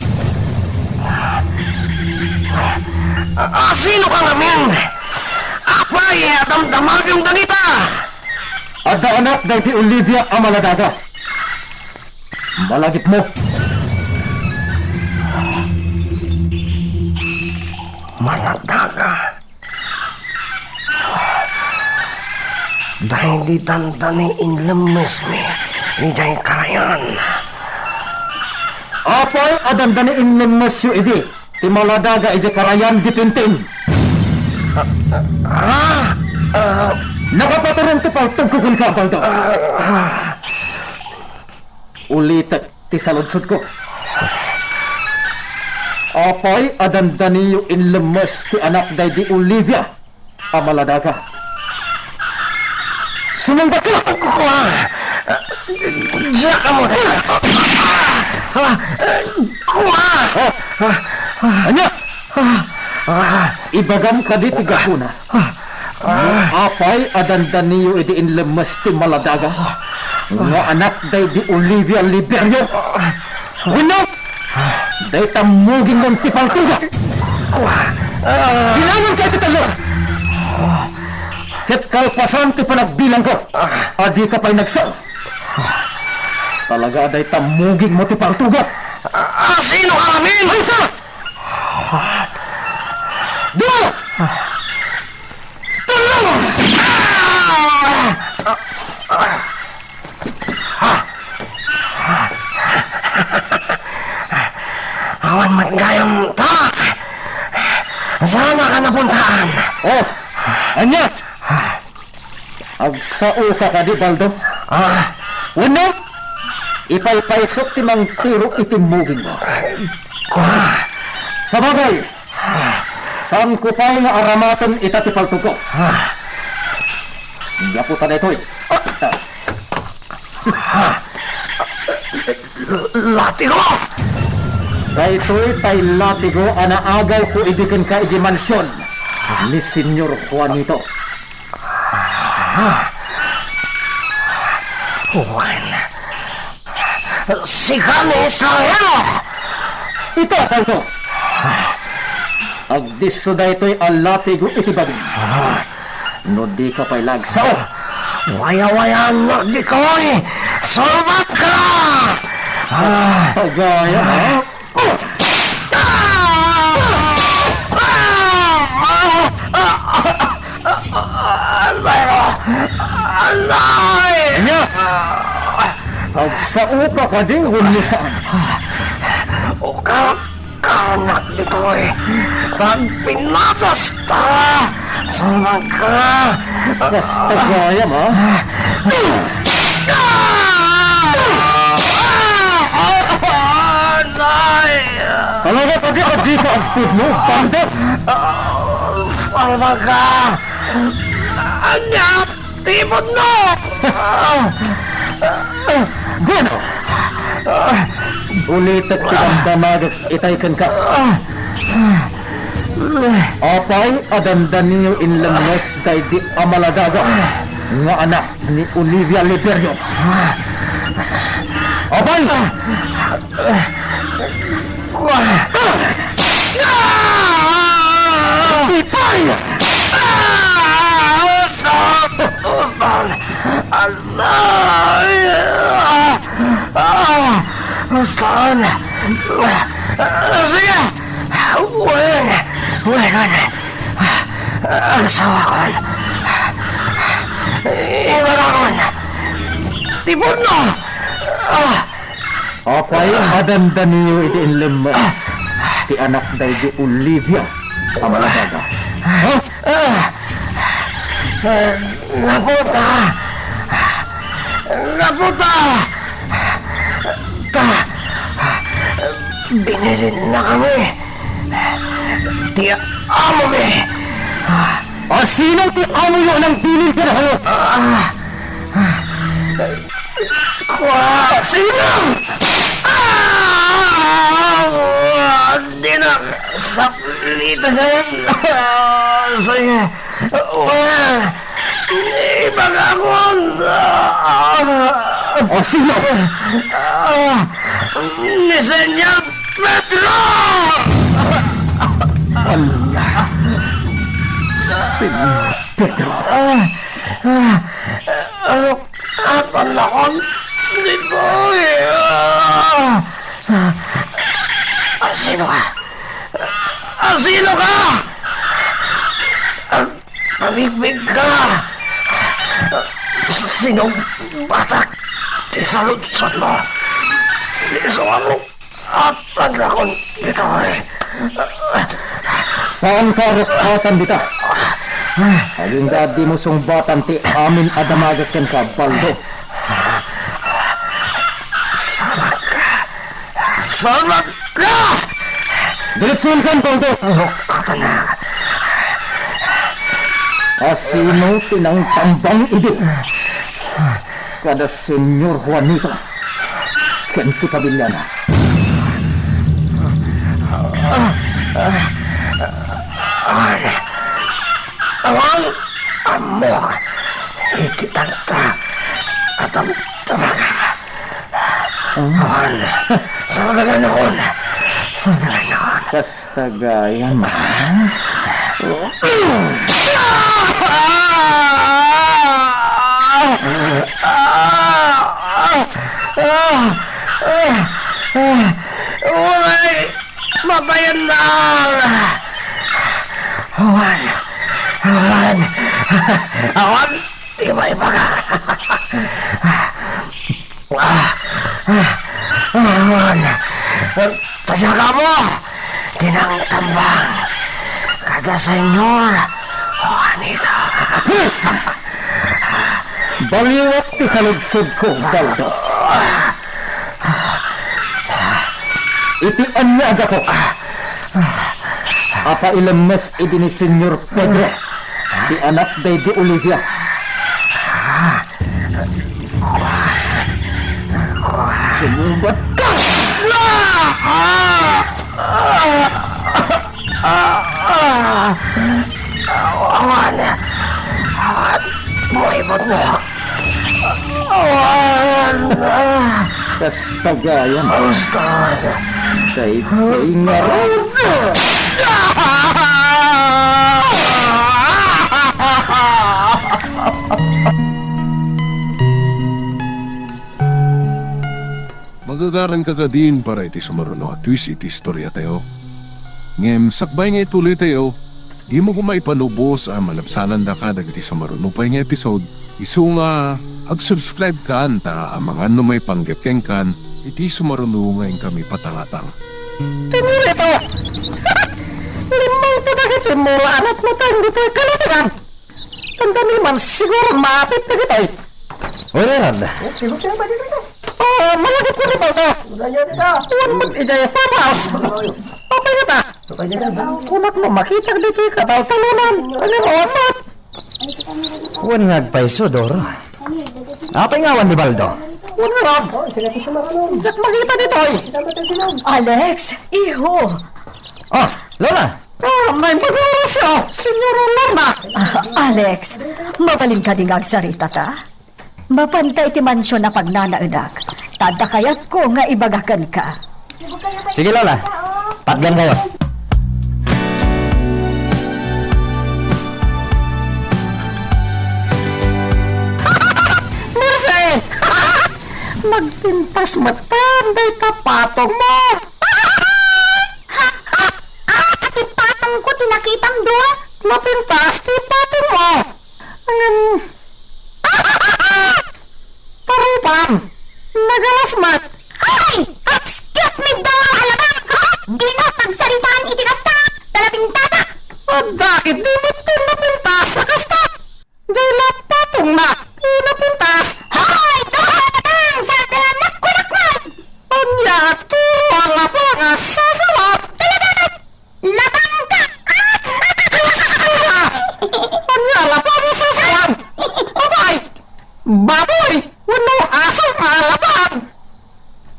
Sino ka namin? Apay, damdamagang danita! Ada anak day di Olivia Amaladaga. Malagip mo. Maladaga. Dahil di tandani inlemes mi, ijay karayan. Apay adandani inlemes yu idi. Ti Maladaga ije karayan dipintin. Nakapaturong ti paltugkukul ka, Baldo. Ulitet ti saludsod ko. Apay adandani yu inlemes ti anak day di Olivia Amaladaga. Sumumbat ka! Kuha! Diyan ka muna! Kuha! Anya! Ibagam ka di tigahuna. Apay adandan niyo iti inlemes ti Maladaga. Nga anak day di Olivia Liberio. Wino! Day tamugin mong ti paltuga. Bilangan ka iti talo. Ket kalpasan ti panagbilang ko. Adi ka pa'y nagsal. Talaga day tamugin mo ti paltuga. Sino ka namin? Ay sa! Dua! Talo! Awan matgayam ta! Sana ka napuntaan! Oh! Anya! Agsao ka ka di, Baldo? Uno! Ipalpaisok ti mang tiro itimugin mo. Sa bagay, saan ko pa nga aramaton itatipalto ko? Gaputan ito eh. Latigo! Daytoy tay latigo anaagaw ko ibikin ka iji mansyon ni Senyor Juanito. Juan! Sikan ni Israel! Ito, Baldo! Agdiso daytoy alatigo itibagin. No di ka pa'y lagsaw. Waya-wayan na di ko'y sulbat ka! Pagaya, ha? Anay! Nya! Agsao ka din hunisaan. O kanak dito eh. Tag pinatas ta! Sama ka! Basta gaya mo. Anay! Talaga pati ka dito ang food mo. Pandit! Sama ka! Anyap! Tipod mo! Bueno! Ulitat kitang damagit itaykan ka. Apay adandan niyo inlamas day di amalagaga nga anak ni Olivia Liberio. Apay! Tipay! Anay! Stan! Sige! Wen! Ang sawa ko! Iwan ako! Tipon mo! Apay adandan niyo iti inlamas ti anak day di Olivia amalagaga. Naputa! Binilin na kami! Di amo me! Sino ti amo yun ang bilin ka na ho? Sino? Di na saplita na yan! Sige! Ibang ako! Sino? Ni Senyor Pedro! Senyor Pedro. At ang lakon dito Sino ka? Sino ka? Pamibig ka! Sinong batak ti saludsod mo? Lisuan mo at ang lakon dito Saan ka rukatan dita? Aging dadi mo sungbatan ti amin adamagakan ka, Baldo. Salamat ka! Diretsuhan ka, Baldo. Katanak! Sino tinangtambang idi? Kada Senyor Juanito. Kenti Pabiliana. Awang amok ititanta at ang tabaga. Awan, sandagan akon. Basta gaya mo. Ulay, matayan na! Awan, di ba ibaga? Awan, tasya ka mo! Tinang tambang, kada Senyor Juanito. Baliwat ti saludsod ko, Baldo. Iti anyaga ko. Apa ilamas idi ni Senyor Pedro. Di anak day di Olivia. Sumumbat ka! Awan, maibot mo. Awan, Basta gaya mo. gusto. Day nga Magagaran ka ka din para iti sumaruno at twist iti istorya tayo. Ngem sakbay nga ituloy tayo, Imo ko maipanubos ang malabsanan na ka dagiti sa marunupay nga episode. Isu nga, ag-subscribe ka ta ang mga may panggepkeng kan, iti sumarunungay kami patangatang. Tinurito! Limang tinagitin mo anak mo tayong dito'y kalatigan. Tanda naman siguro maapit na gito'y. Uy, Rod. Malagit ko na ba ito? Huwag mag-ijay farmhouse. Okay ka ta? Kunak mo makita dito'y katal-talunan. Ano mo, amat? Huwag nagpaiso, Doro. Apay ngawan ni Baldo. Huwag nga, Rob. Diyak makita dito'y. Alex, iho. Oh, Lola. May maglaro siya, Senyor Lorna. Alex, mabalin ka ding agsarita ta? Mapantay ti mansyon na pagnanaunak. Tada kayat ko nga ibagakan ka. Sige, Lola. Patgan kayo. Mercy! Magpintas matambay tapatong mo. Patong ko tinakitang doon. Mapintas tipatong mo. Angan... Tarupam! Nagalasmat! Ay! Excuse me daw ang alabang! Di na pagsaritaan itinasta! Talapintata! At bakit di mo tinapintas sa kasta? Di lapatong na! Tinapintas! Hoy! Doon! Sa dalanak ko nakman! Anya to wala pa nga sasawap! Labang ka! Anya lapa mo sasawap! Abay! Baboy! Wano aso nga labang!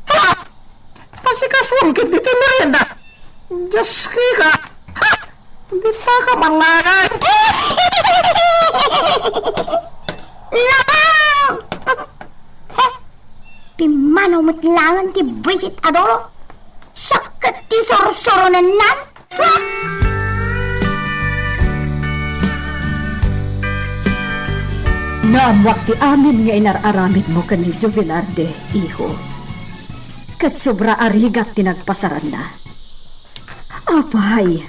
Ha! Pasikaswang kit di merienda! Diyos ka! Ha! Di pa ka manlagay! Labang! Pimanaw matlangan ti Visit Adoro. Sakit ti soro-soro na nan. Naamwak ti amin nga inararamid mo kanidyo Velarde, iho. Kat sobra arigat tinagpasaran na. Apay,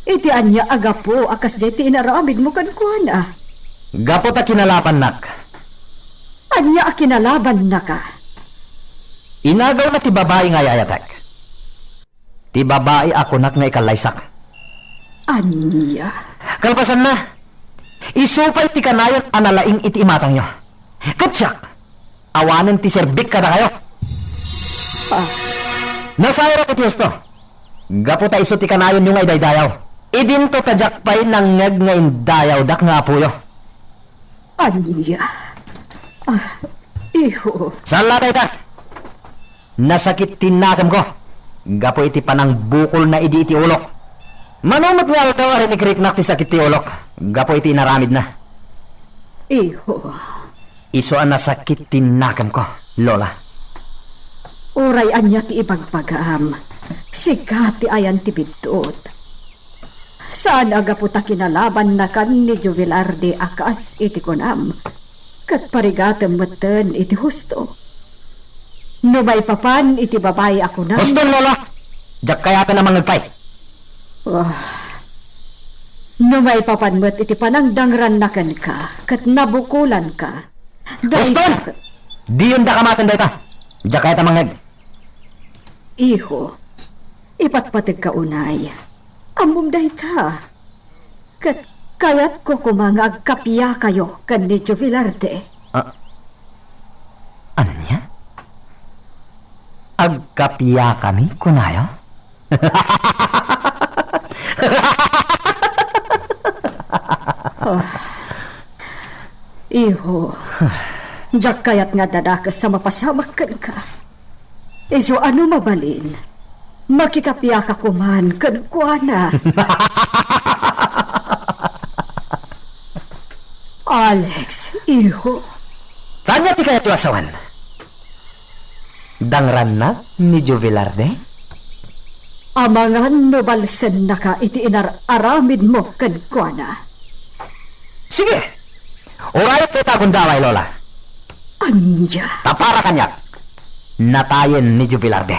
iti anya agapo akas jay ti inaramid mo kankwana. Gapo ta kinalapan, nak. Anya akinalaban na ka. Inagaw na ti babae nga yayatek. Ti babae ako nak nga ikalaysak. Anya. Kalpasan na. Isupay ti kanayon analaing iti imatang nyo. Katsak, awanan ti serbik ka na kayo. Nasayra ko ti gusto. Gapo ta iso ti kanayon yung ay daydayaw. Idin to tadyak pa'y nangag nga indayaw dak nga apuyo. Anya. Iho. Saan latay ta? Nasakit tinakam ko. Gapo iti panang bukol na idi iti ulok. Manumot nga daw ari ni Kriknak ti sakit ti ulok. Gapo iti inaramid na. Iho. Iso ang nasakit tinakam ko, Lola. Oray anya ti ipagpagam. Sikat ti ayan ti bidot. Saan aga po ta kinalaban na kan ni Jovelarde akas iti kunam. Kat parigatem meten iti husto. No may papan iti babae ako na. Huston, Lola! Diyak kaya ka namang nagpay. No may papan met iti panangdangran nakan ka. Kat nabukulan ka. Huston! Di yun da kamatan dahi ta. Diyak kaya tamang nag. Iho, ipatpatig ka unay. Amom dahi ta. Kat kayat ko kumangag kapiya kayo kan ni Jovelarde. Anya? Agkapiya kami, kunayo? Iho, diyak kayat nga dadakas sa mapasamak kan ka. Iso ano mabalin? Makikapiya ka kuman kan kuana. Alex, iho. Tanya ti kaya asawan? Dangran na ni Jovelarde? Amangan no balsen na ka iti inararamid mo kan kuana. Sige! Urayot kay tagundaway, Lola. Anya? Tapara kanyak. Natayin ni Jovelarde.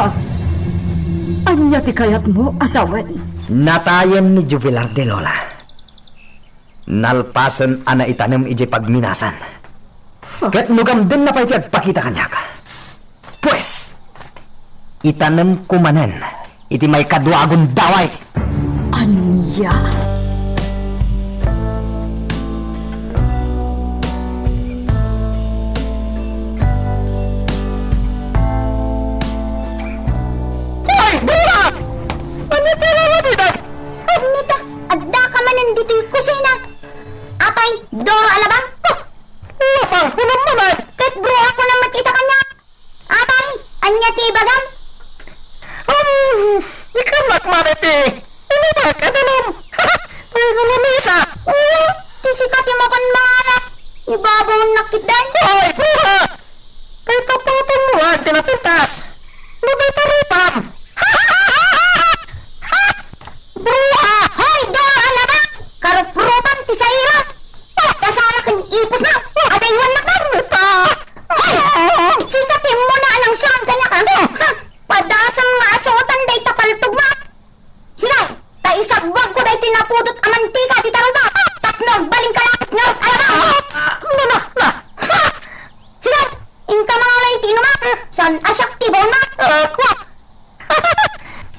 Ha? Anya ti kayat mo, asawan? Natayan ni Jubilar de Lola. Nalpasan ana itanem ije pagminasan. Ket nugam din na pa'y agpakita kanya ka. Pues, itanem kumanen, iti may kadwagon daway. Anya? Nita, agda ka man nandito yung kusina. Apay, Doro alabang? Labang ko naman. Kahit bro ako na makita kanya. Apay, anya ti bagam? Ikamat mariti. Ano ba kadalam? Ay, nalamisa. Oo, tisikat yung mapan mga anak. Ibabaw nakitan. Ay, buha! Kay tapatan mo ang tinapintas. Nabay taripam. Bruha! Hoy, Doro alabang! Karuprutan ti sa irap. Kasara kang ipos na. Adaywan na ka. Hoy, sikatin mo na anang suang kanya ka. Padasang maasuotan day tapaltog na. Sila, taisagwag ko day tinapudot amantika di taruba. Tapnog, baling kalapit nga alabang. Sila, ingka mga lay tinuma. San asyak tibaw na. Kwa!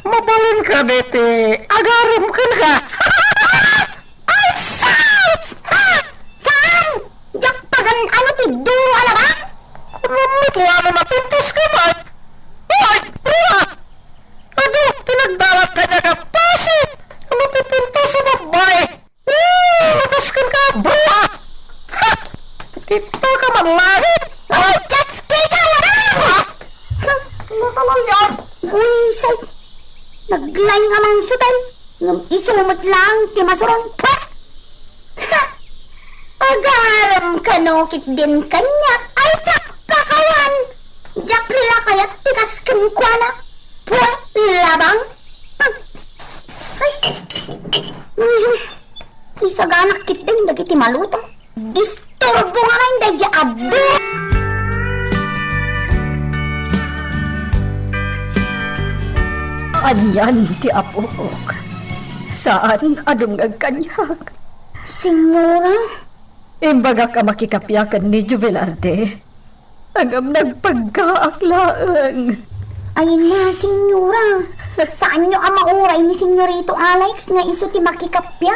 Mabalin ka, Bete. Agarim ka. Ay, sus! Ha? Saan? Yak pagan ano ti Duro alabang? Kumamit lang na mapintas ka ba? Ay, buha! Ano, tinagdalat ka niya ka pasit. Ano pipintas sa babae? Nakaskan ka, buha! Ha! Dito ka man langit. Ay, Jatski ka alabang! Nakalang yan. Buisay! Naglaing nga mang sutay! Ngam isumot lang ti masurang pa! Ha! Agaram kanokit din kanya! Ay, kakakawan! Jakrila kaya't tikas kankwana! Puwa labang! Ay! Isaganak kit din dagiti maluto! Disturbo nga ngayon dahil abdo! Anyan ti apok. Saan adungag kanyak? Signora? Imbaga ka makikapyakan ni Juvelarde. Agam nagpagkaaklaan. Ay na, Signora. Saan nyo ang mauray ni Signorito Alex nga iso ti makikapya?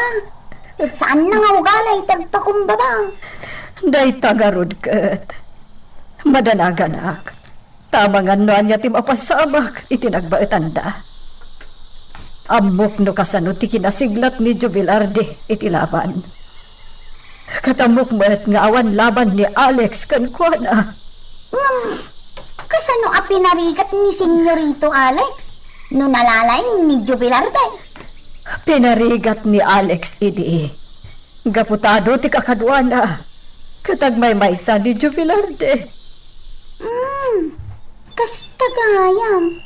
Saan na nga ugalay tagpakumbaba? Day tagarod kat. Madanaganak. Tamangan no anya ti mapasamak itinagbaetanda. Amok no kasano ti kinasiglat ni Jubilarde iti laban. Katamok mo't nga awan laban ni Alex kankwana. Kasano a pinarigat ni Signorito Alex? No nalalay ni Jubilarde? Pinarigat ni Alex idi. Gaputado ti kakadwana. Katagmay maysa ni Jubilarde. Kastagayam.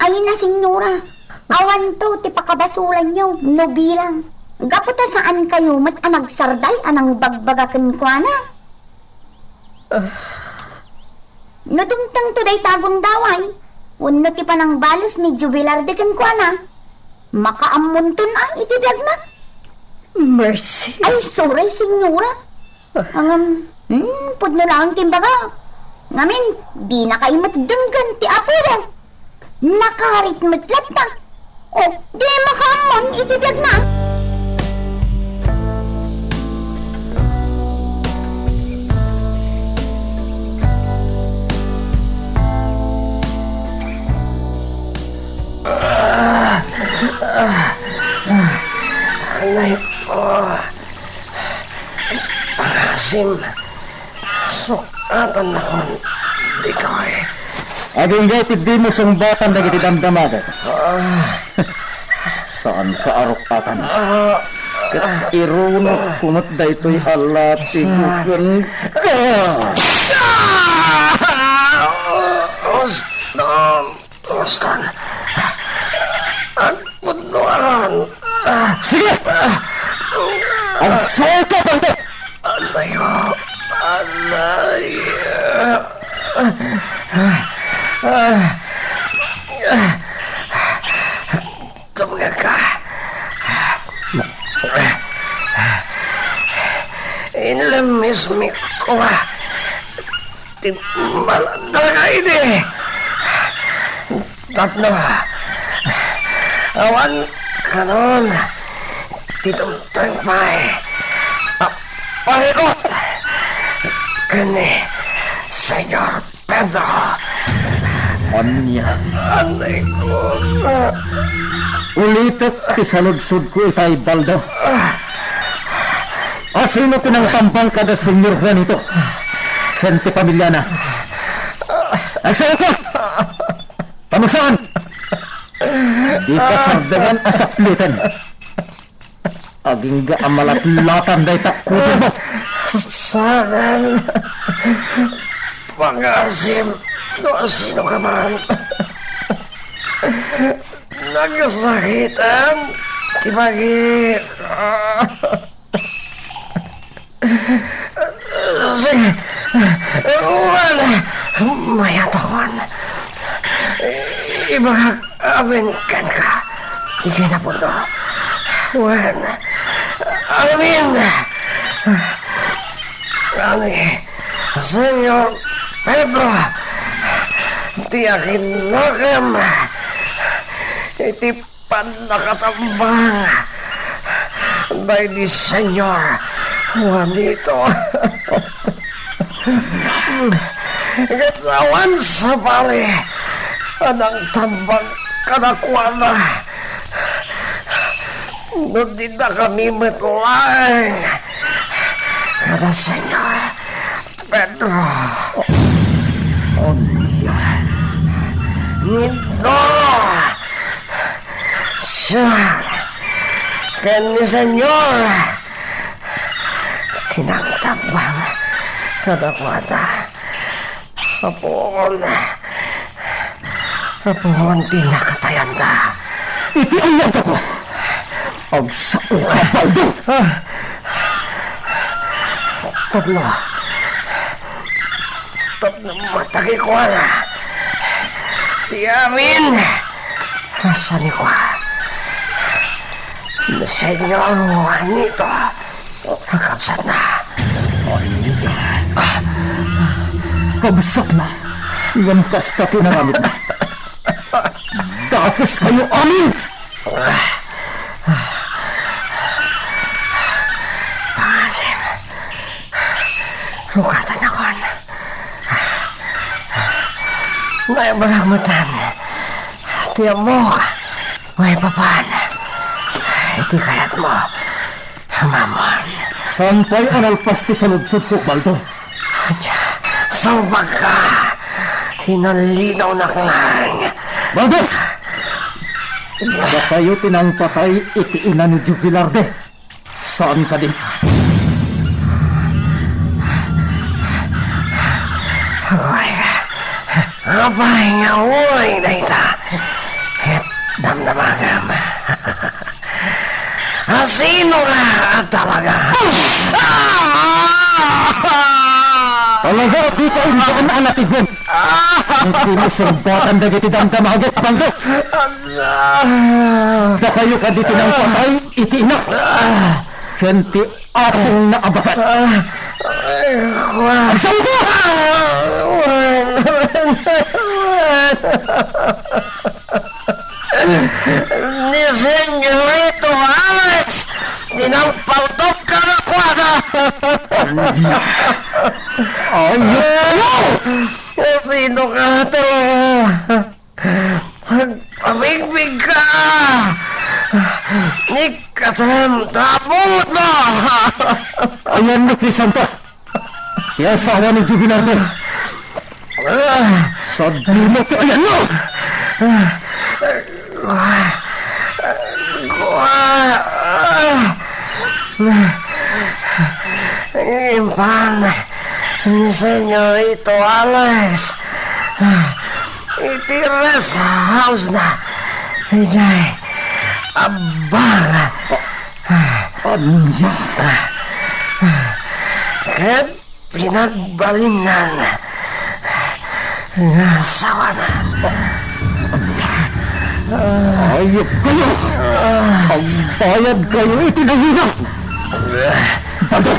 Ay na, Signora. Awan to, ti pakabasulan nyo, no bilang. Gaputa saan kayo, mat anag sarday, anang bagbagakan ko na. No dumtang to day tagon daway, uno ti panang balos ni Jubilarde kan ko na. Makaamunton ang itibiyag na. Mercy. Ay, sorry, Signora. Angam, pudno lang timbaga. Ngamin, di na kayo matdanggan ti apuro. Nakarit matlat na. O, di makamon, itibiyag na. Anay ko. Pangasim. Sukatan ako dito eh. Aging gatid di mo sumbatan na giti damdamagan. Saan ka arupatan? Kat irunok kumot da ito'y halati kukun. Rostan. Ang punuan. Sige! Ang suka bante! Anay ko. Anay. sumiko Timala talaga ini. Tatlo. Awan kanon. Titumtang pa'y. Pangikot. Kani, Senyor Pedro. Anya, Anay ko. ulitot ti saludsod ko itay Baldo. Asino pinangtambang kada senyor ganito? Gente pamilya na. Nagsayo ko! Pamusaan! Di ka sardagan asaplitan. Aging ga amalatlatan day takutin mo. Sanan. Pangasim. No, sino ka man? Nagsakitan. Tibagi. Sige. Wala. Mayatawan. Ibagak amin kan ka. Di ka na po to. Wan. Amin. Ani. Senyor Pedro. Tiyakin nakam. Iti nakatambang. By the Senyor Juanito. Katawan sa bali. Anang tambang kadakwana. Hindi na kami metlang. Kada Senyor Pedro. Nito. Siya. Kani Senyor. Tinangtambang kadakwana. Apon. Apon tinakatayan na. Iti ang yaga ko. Agsao ka, Baldo. Tablo. Tablo matagi ko na. Tiyamin. Nasaan ko? Senyor Juanito. Kakapsat na. Kabsak na. Yan kasta tinangamit na. Dakas kayo amin! Pangasim. Lukatan ako. May balagmatan. Tiyan mo. May papan. Iti kayat mo. Mamon. Sampay analpas ti saludsod ko, Baldo. Saubag ka. Hinalinaw na klang. Baldo! Ba kayo tinangpatay iti ina ni Jubilarde? Saan ka din? Agoy ka. Abay nga uy na ita. Et damdamagam. Sino ka at talaga? Talaga, di ka unsaan ang natigon. Hindi mo sumbatan na iti damdamagot, Baldo. Da kayo ka di tinangpatay iti ina. Kenti akong naabakat. Agsaw ko! Ni Senyorito Alex, dinampautok ka na kwada. Sino ka talaga? Pamigbig ka! Ni Katem, tapot mo! Ayan ni Crisanta. Kaya asawa ni Jubilarde. Sa dino ti ayan mo! Impan ni Senyorito Alex. Iti rest house na. Ijay, abang. Anya? Kat pinagbalinan. Nasawa na. Ayop kayo! Ang bayad kayo itinangina! Baldo!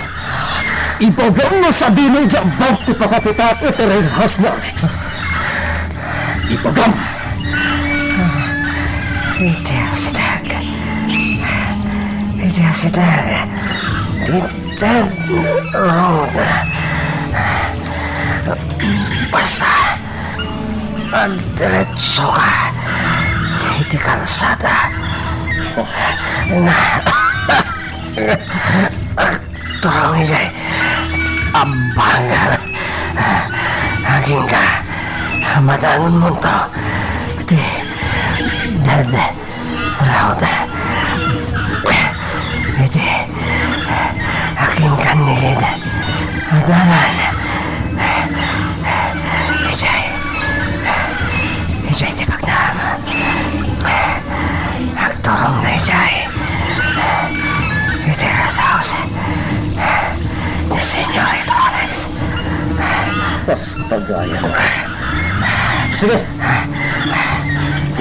Ipagam mo sa dino dyan bakti pakapitat iteres hasnarex. Ipagam! Iti asidag. Iti asidag. Tinted road. Basta. Ang diretso ka. Iti kalsada. Turang ijay. Abang. Haging ka. Madangon mo to. Iti. Dead. Loud. Iti. Haging kanilid. Adalan. Ijay. Ijay ti pagnam. Agtorong na ijay. Iti rasaos. Ni Senyorito Alex. Basta gaya. Sige.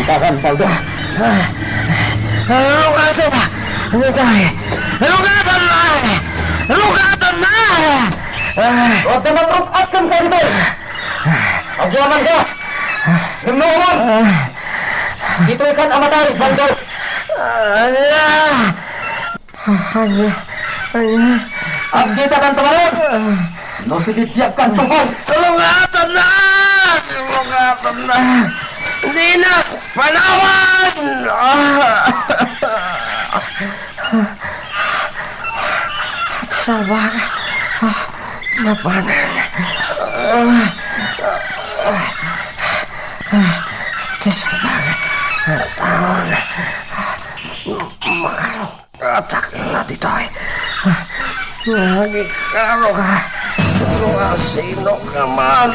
Itakan, Paldo. Lugatan na! Ano tayo? Lugatan na! Lugatan na! Huwag na matrukat ka dito! Agyaman ka! Ganoon! Dito ikan amatay, Paldo! Agdita kan tumalon! No silipyak kan tungkol! Lugatan na! Lugatan na! Hindi na! Panawan! At sabag. Napanan. At sabag. At taon. Makatak na dito ay. Nagikaro ka. Mga sino ka man.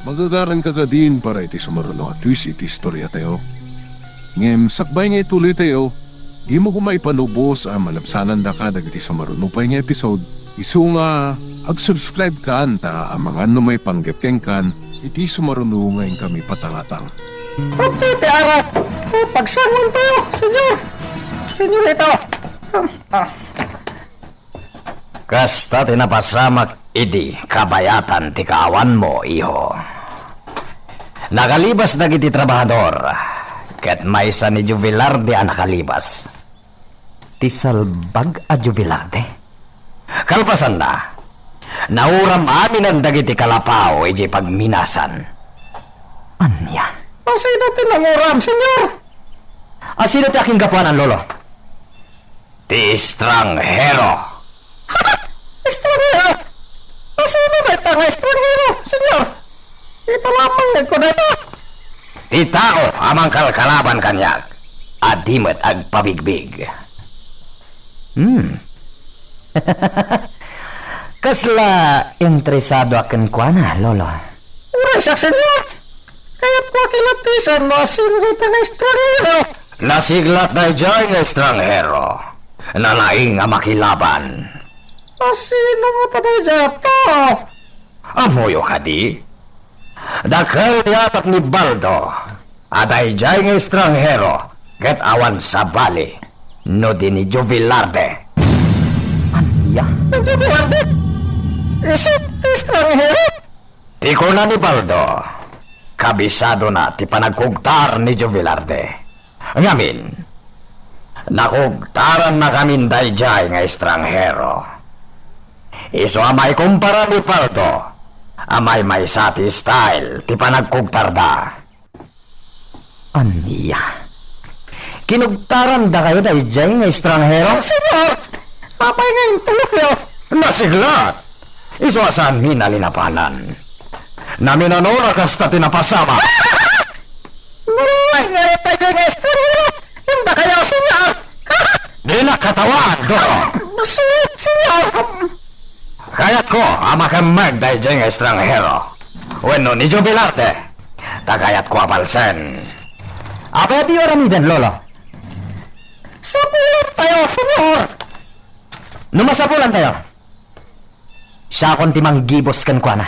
Magagaran ka ka din para iti sumaruno at twist iti istorya tayo. Ngem, sakbay nga ituloy tayo, di mo kumay panubos ang malapsanan da ka dagiti sumaruno pa nga episode. Isu nga, ag-subscribe ka anta ang mga numay panggepkeng kan, iti sumaruno ngayon kami patangatang. Okay, Tiara. Pagsangon tayo, senyor. Senyor ito. Kasta tinapasamak idi kabayatan ti kaawan mo, iho. Nakalibas na kiti trabahador, ket maysa ni Juvelarde ang nakalibas. Ti salbag a Juvelarde? Kalpasan na, nauram amin ang dagiti kalapaw iji pagminasan. Anya? Sino tinanguram, senyor? Sino ti aking gapuan ang lolo? Ti estranghero. Estranghero? Sino ba itang estranghero, senyor? Ito lamang ko na ito. Ti tao amang kalkalaban kanyak, adimet ag pabigbig. Kasla interesado akin kwa na, lolo. Uray siya, senyor. Kaya't ko kilatisan mo sino itang estranghero. Nasiglat na dyan ng estranghero. Nalaing nga makilaban. Sino mo tayo dyan to? Amoyo ka di? Dakal yatak ni Baldo. Aday dyan ng estranghero. Ket awan sa bali. No di ni Juvelarde. Anya? Medyo biwarde. Isip estranghero? Ti ko na ni Baldo. Kabisado na ti panagkugtar ni Juvelarde. Ngamin, nakugtaran na kami dayjay nga estranghero. Iso amay kumpara ni Baldo, amay may sati style ti panagkugtar da. Aniya, kinugtaran da kayo dayjay nga estranghero? Senyor, papay nga yung tulok yo. Nasiglat! Iso asan minalinapanan. Naminanora kasta tinapasama. Ay, nga tayo nga estranghero. Yung ba kayo, senyor? Di nakatawan, do! Sulit, senyor. Kayat ko, ama ka magday dyan nga estranghero. Bueno, ni Jubilarte. Takayat ko apalsen. Apa di orang din, lolo? Sapulan tayo, senyor. Numasapulan tayo. Siya akong timang gibos kan kwa na.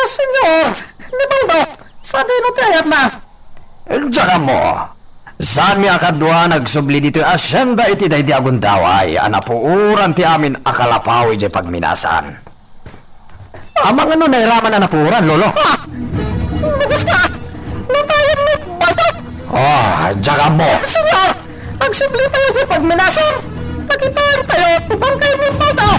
Senyor, ni Baldo, sa dino tayo na. Diyan mo. Saan mi akadwa nagsubli dito asyenda iti day di agundaway, anapuuran ti amin akalapaw iti pagminasan. Amang ano nairaman na napuuran, lolo? Gusto! Natayan ni Baldo! Oh, jaga mo! Senyor! Agsubli tayo di pagminasan! Pakitaan tayo! Tubang kayo ni Baldo!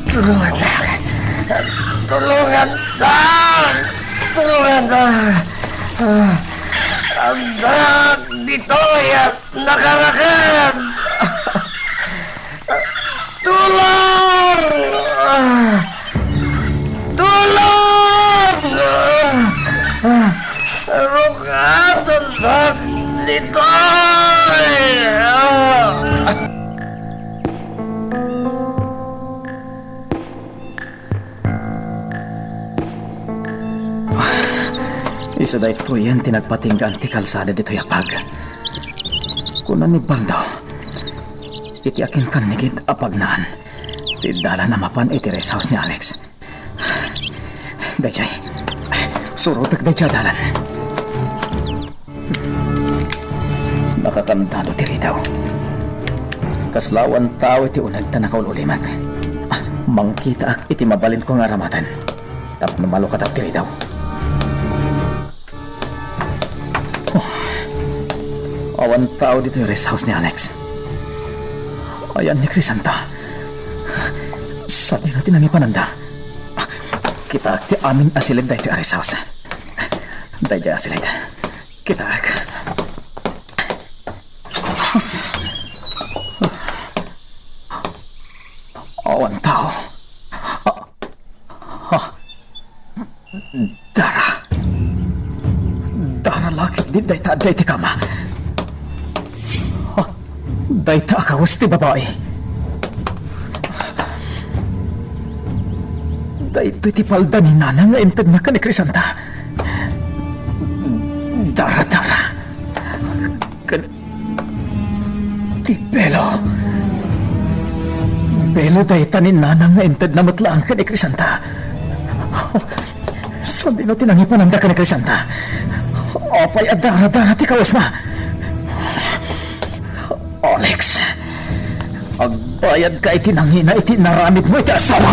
Tulungan na! Tulungan na! Tulungan na! Anda! Dito yan! Nakarakan! Tulong! Tulong! Rukat! Anda! Dito! Isa da ito yan tinagpatinggan ti kalsada dito yapag. Kunan ni Baldo, iti akin kan nigid apagnaan. Ti dala na mapan iti rest house ni Alex. Dajay, surutak dajay dalan. Nakakandalo ti ritaw. Kaslawan tao iti unag ta nakaululimak. Mangkita ak iti mabalin ko nga ramatan. Tap namalukat ak ti ritaw. Awan tao dito yung rest house ni Alex. Ayan ni Crisanta. Sa di natin ang ipananda. Kita ti amin asilid dahito yung rest house. Dahito asilid. Kita awan tao. Dara. Dara laki di dahito kama. Dahita akawas ti babae. Dahito ti palda ni Nana nga imped na ka ni Crisanta. Dara-dara. Ti Belo. Belo dahita ni Nana nga imped na matlaan ka ni Crisanta. Sabi no tinangipananda ka ni Crisanta. Opay at dara-dara ti kawas ma. Alex, agbayad ka iti nangina iti naramid mo iti asawa.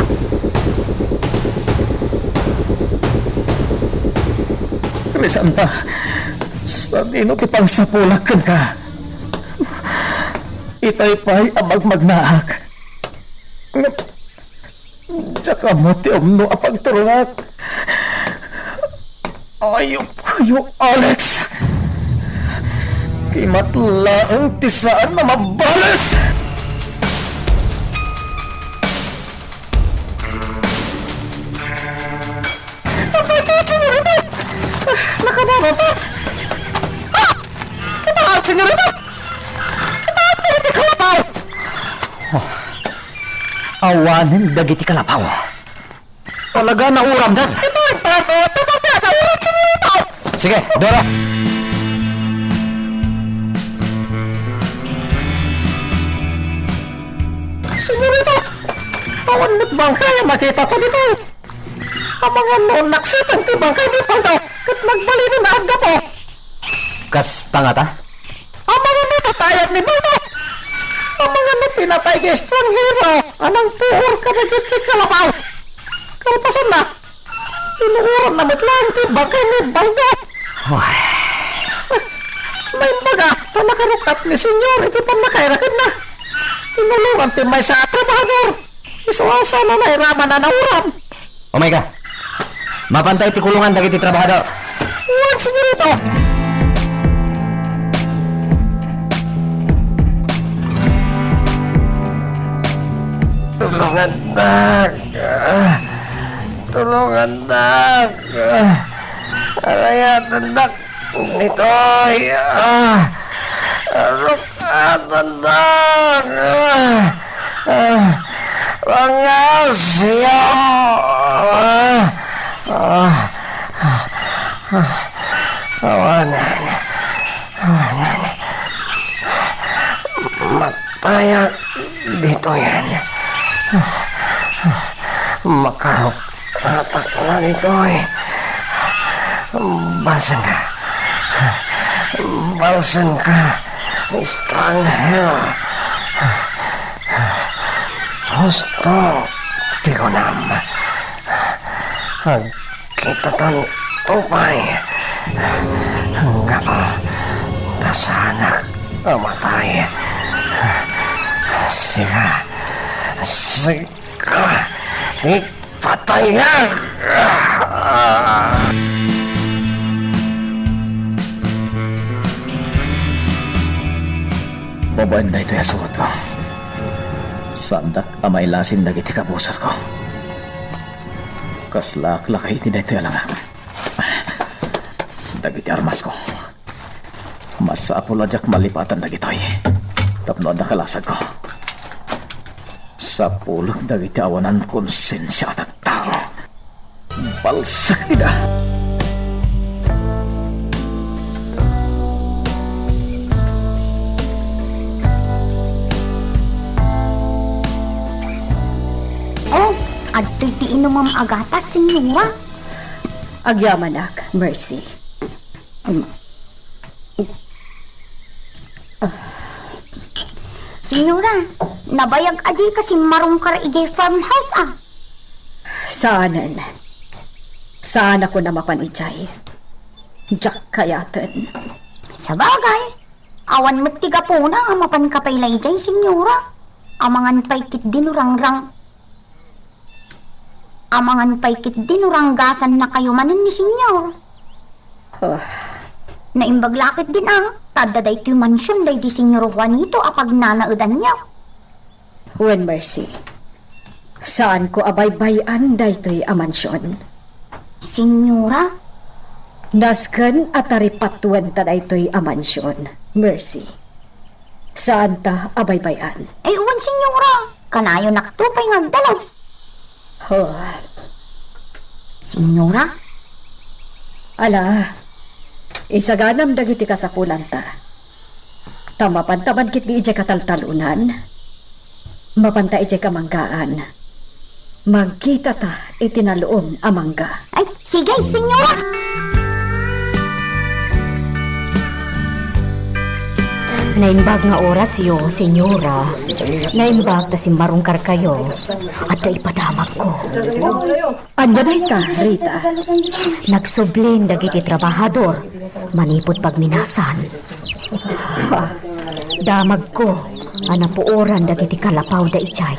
Crisanta, sabi no ti pangsapulakan ka. Itay pa'y amagmagnaak. Tsaka mo ti umno apagturungak. Ayop kayo, Alex. Kimatlaang tisaan na mabalas! Nakadara pa! Katahan, senyorita! Katahan, dagiti kalapaw! Awanan dagiti kalapaw. Talaga nauram dan. Ito ang tato! Tapos na, nauram, senyorita! Sige, Dora. Senyorita, awan mo't bangkay ang makita ko dito. Ang mga noon naksitan ti bangkay ni Paldo, kat nagbalino na agda po. Kas tangata? Ang mga natatayag ni Baldo. Ang mga napinatay kay estranghero, anang puhor ka na kit kalapaw. Kalpasan na, tinuuran na matlang ti bangkay ni Baldo. May baga, panakarukat ni senyor, iti pa nakairakin na. Tinulungan ti may sa trabahador. Isuasa na nairaman na nauram. Oh my God. Mapantay ti kulungan dagiti trabahador. Huwag sigurito. Tulungan na! Tulungan na! Arayatan na! Nitoy! Arayatan na! Pangasyo! Awanan! Awanan! Mataya dito yan. Makarok hatak na ditoy. Balsan ka. Balsan ka. Strong hell. Gusto. Tigunam. Kita tan tupay. Hanggang tasanak amatay. Siga. Siga. Di patayan. Babaen na ito yung suot ko. Sandak amay lasin dagiti kabusar ko. Kaslak-lakay din ito yung langak. Dagiti armas ko. Mas apulajak malipatan dagitoy. Tapno na kalasag ko. Sa pulak dagiti awanan konsensya at tao. Balsak ida. Oh, adto'y ti inumam agatas, senyora. Agyamanak, Mercy. Senyora, nabayag adi kasi marungkar ijay farmhouse ah. Saanan? Saan ako na mapanijay? Jack kayatan. Sa bagay, awan mo't tiga po na ang mapankapay ijay, senyora. Amangan paikit dinurangrang. Amangan paikit dinuranggasan na kayo manan ni senyor. Oh, Naimbaglakit din ang tadaday ti mansyon day di senyor Juanito apag nanaudan niya. when Mercy. Saan ko abaybayan daytoy a mansyon? Senyora, Nasken at taripatuan ta daytoy a mansyon, Mercy. Saan ta abaybayan? ay uwan senyora, kanayo naktupay ngagdalaw. Oh, Senyora, ala, isaganam dagiti kasakulan ta. Tamapantaman kit di ije kataltalunan. Mapanta ije kamanggaan. Magkita ta itinaloom amangga. ay sige senyora. Naimbag nga oras yo, senyora. Naimbag ta simbarungkar kayo. At ipadamag ko. Anya day ta, Rita. Nagsublin dagiti trabahador. Manipot pagminasan. Damag ko. Anapuoran dagiti kalapaw da ichay.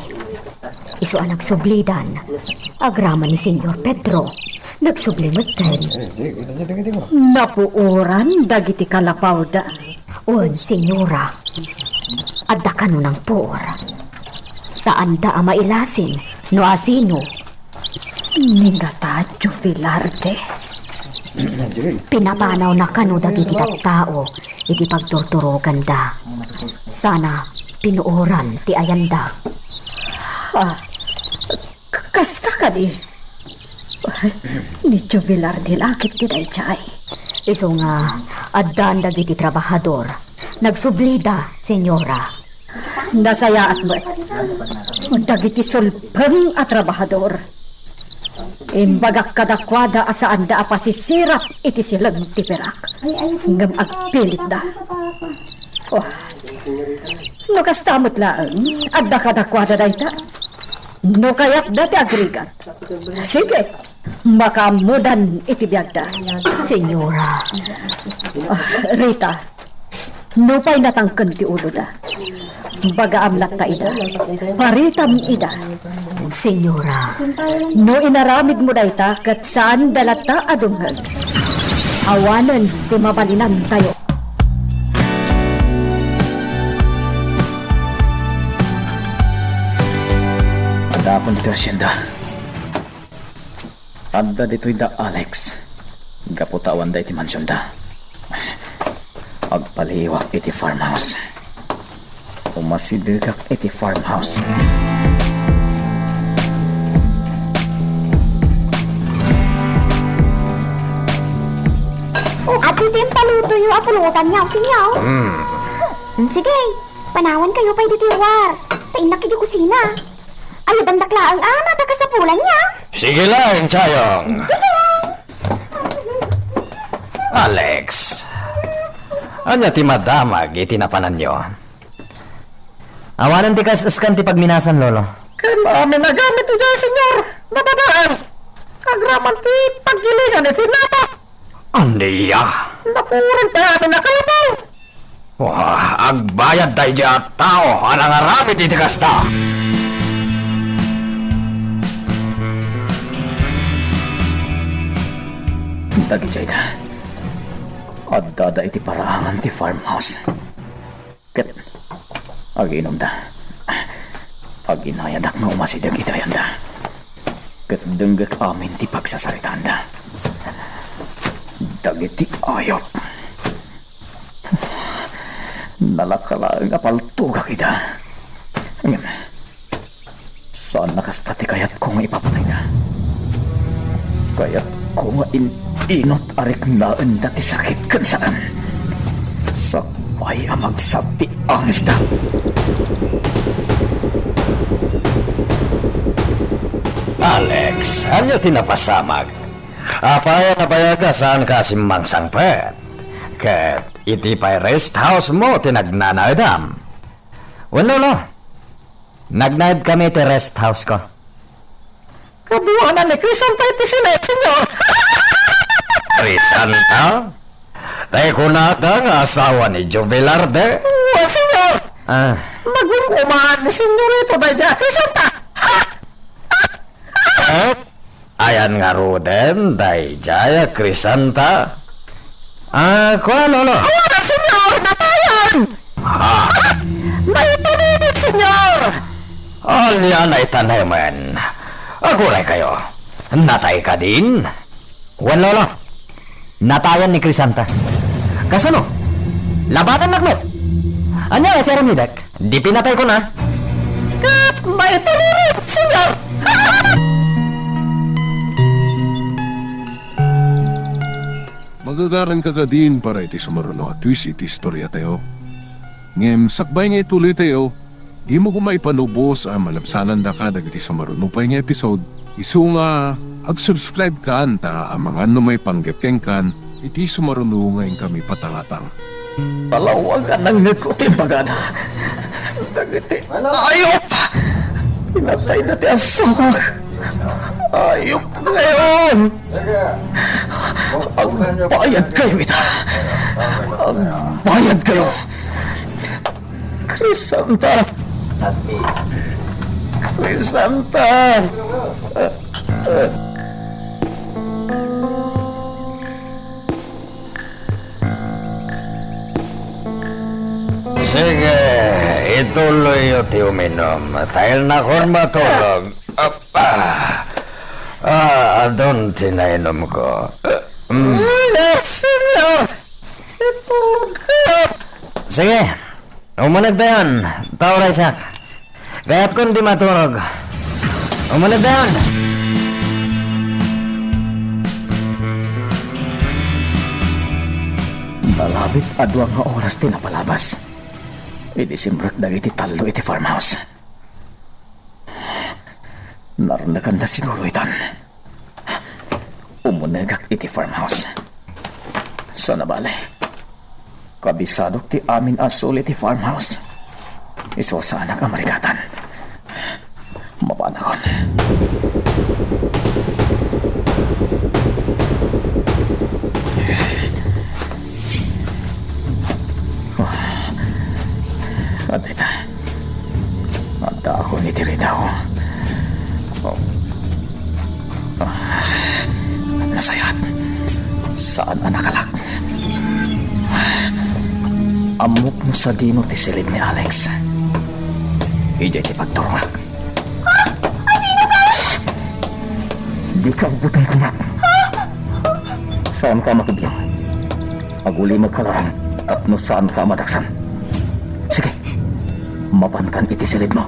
Isu ang nagsublidan. Agrama ni Senyor Pedro. Nagsublimat din. Napuoran dagiti kalapaw da. Un, senyora. Adda ka no ng poor. Saan da ang mailasin? No asino? Ningata Juvilarde. Pinapanaw na kano dagiti tao. Iti pagturturogan da. Sana pinuoran ti ayanda. Kasta ka di. Ni Juvilarde lakit ti daychay. Iso nga, addan dagiti trabahador. Nagsublida, senyora. Nasayaat mo't. Dagiti sulpeng at trabahador. Imbagak kadakwada asaan da apasisirap iti silang tipirak. Ngam agpilit da. Oh, no kastamot laang, adda kadakwada da ita. No kayat da ti agrigat. Sige, makamudan iti biyagda. Senyora. Rita, no pa'y natangkan ti ulo da. Baga amlat ka ida. Paritam ida. Senyora. No inaramid mo da ita kat saan dalata adungag. Awanan ti mabalinan tayo. Ada akong dito asyenda. Adda dito'y da Alex. Gaputawan da iti mansyon da. Agpaliwak iti farmhouse. Umasidegak iti farmhouse. At ito yung paluto yung apulutan niya, sinyaw. Sige, panawan kayo pa dito war. Painak yung kusina. Ay, bandakla ang anak na kasapulan niya. Sige lang, Chayong. Alex, ano ti madamag itinapanan nyo? Awanan ti kasaskan ti pagminasan, Lolo. Kaya namin nagamit ito, senyor. Napadaan. Agraman ti paggilingan iti napa. Andiya. Napurin pa namin na kayo. Wah, agbayad tayo dyan at tao. Anang aramid iti kasta. Dagi jay na. Adda iti paraangan ti farmhouse. Ket, aginom da. Aginayadak nga umasidag itayan da. Ket denggek amin ti pagsasaritaan da. Dagiti ayop. Nalakalaang apaltuga kita. Ngayon, saan nakastati kayat kong ipapatay na? Kaya't kung inot arik na dati sakit kan saan. Sakpay amagsati ang isda. Alex, anyo tinapasamag? Apaya na bayaga saan ka simmang sangpet? Ket, iti pa'y rest house mo tinagnanaydam. Wala no. Nagnaid kami ti rest house ko. Kabuanan ni Crisanta iti sinet, senyor. Crisanta? Tayo ko nata nga asawa ni Jubilarde. Well, senyor. Ah, Nagumumahan ni senyor ito ba dyan, Crisanta? ayan nga Ruden, day jaya Crisanta. Ah, kuha lolo. Awanan, senyor! Natayan! May paninig, senyor! Alya na itanemen. Aguray kayo. Natay ka din? Wan, Lolo. Natayan ni Crisanta. Kasano? Labatan na mo. Ano ay teram ni Dek? Di pinatay ko na. Kat may paninig, senyor! Magagaran ka ka din para iti sumaruno at twist iti istorya tayo. Ngem, sakbay nga ituloy tayo, di mo kumay panubos ang malabsanan da ka dagiti sumaruno pa nga episode. Isu nga, ag-subscribe ka anta ang mga may panggepeng kan, iti sumaruno ngayon kami patangatang. Palawagan ng nagkutin bagada. Dagiti. Ayop! Pinatay na ti asawak. Ayop ngayon! Ang bayad kayo ita. Ang bayad kayo. Crisanta. Crisanta. Sige, ituloy yung uminom. Dahil na akong matulog. Adon tinainom ko. Senyor! Itulog kayo. Sige. Umunag na yan. Tauray sak. Kaya't kung di matulog. Umunag na yan. Malabit adwa nga oras din napalabas. Idisimbrak dagiti talo iti farmhouse. Narunagan na siguro itan. Umunagak iti farmhouse. Sana bale. Kabisadok ti amin asul iti farmhouse. Iso sana ka marigatan. Mapanakon. At ita. At ako ni Tirinaw. Nasayat. Saan ang nakalak? Amok mo sa dino ti silid ni Alex. Ijay ti pagturmak. Di ka butang ka na. Saan ka makibiyang? Aguli magkalarang at no saan ka madaksan. Sige, mapantan iti silid mo.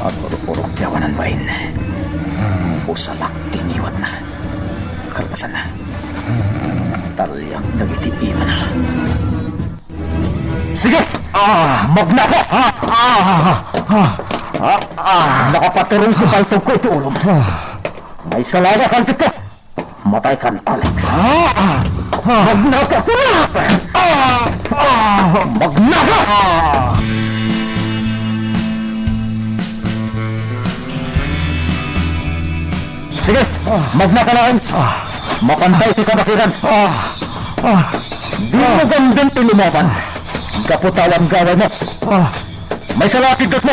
At urok-urok tiyawanan bain. Usalak tiniwat na. Kalpasan na. Talyak dagiti ima na. Sige! Magna ko! Nakapaturong ko paltog ko ito ulong. May salawakan kita! Matay kan, Alex. Magna ka! Magna ka! Sige, magna ka lang. Makantay si kabakiran. Di mo gandang tulumaban. Kaputawan gaway mo. May salakidot mo.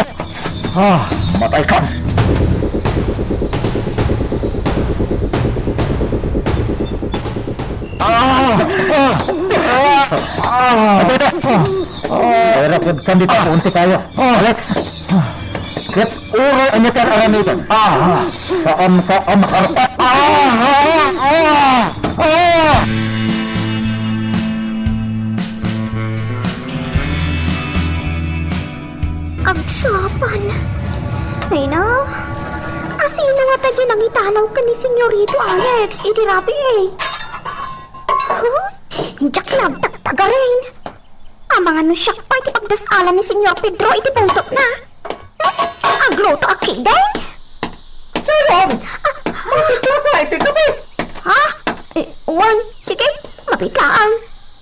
Matay ka. Pero kung kandito punti kayo. Alex. Ket uro ang itar aramitan. Saan ka ang makarapat? Agsapan. Ay na. Asin na nga tayo nangitanaw ka ni Senyorito Alex. Iti rapi eh. Huh? Diyak nagtagtagarin. Ang mga nusyak pa iti pagdasalan ni Senyor Pedro iti pungtok na. Agloto akiday. Tulong! Mapitla ka iti gabi. Ha? Wan, sige. Mapitlaan.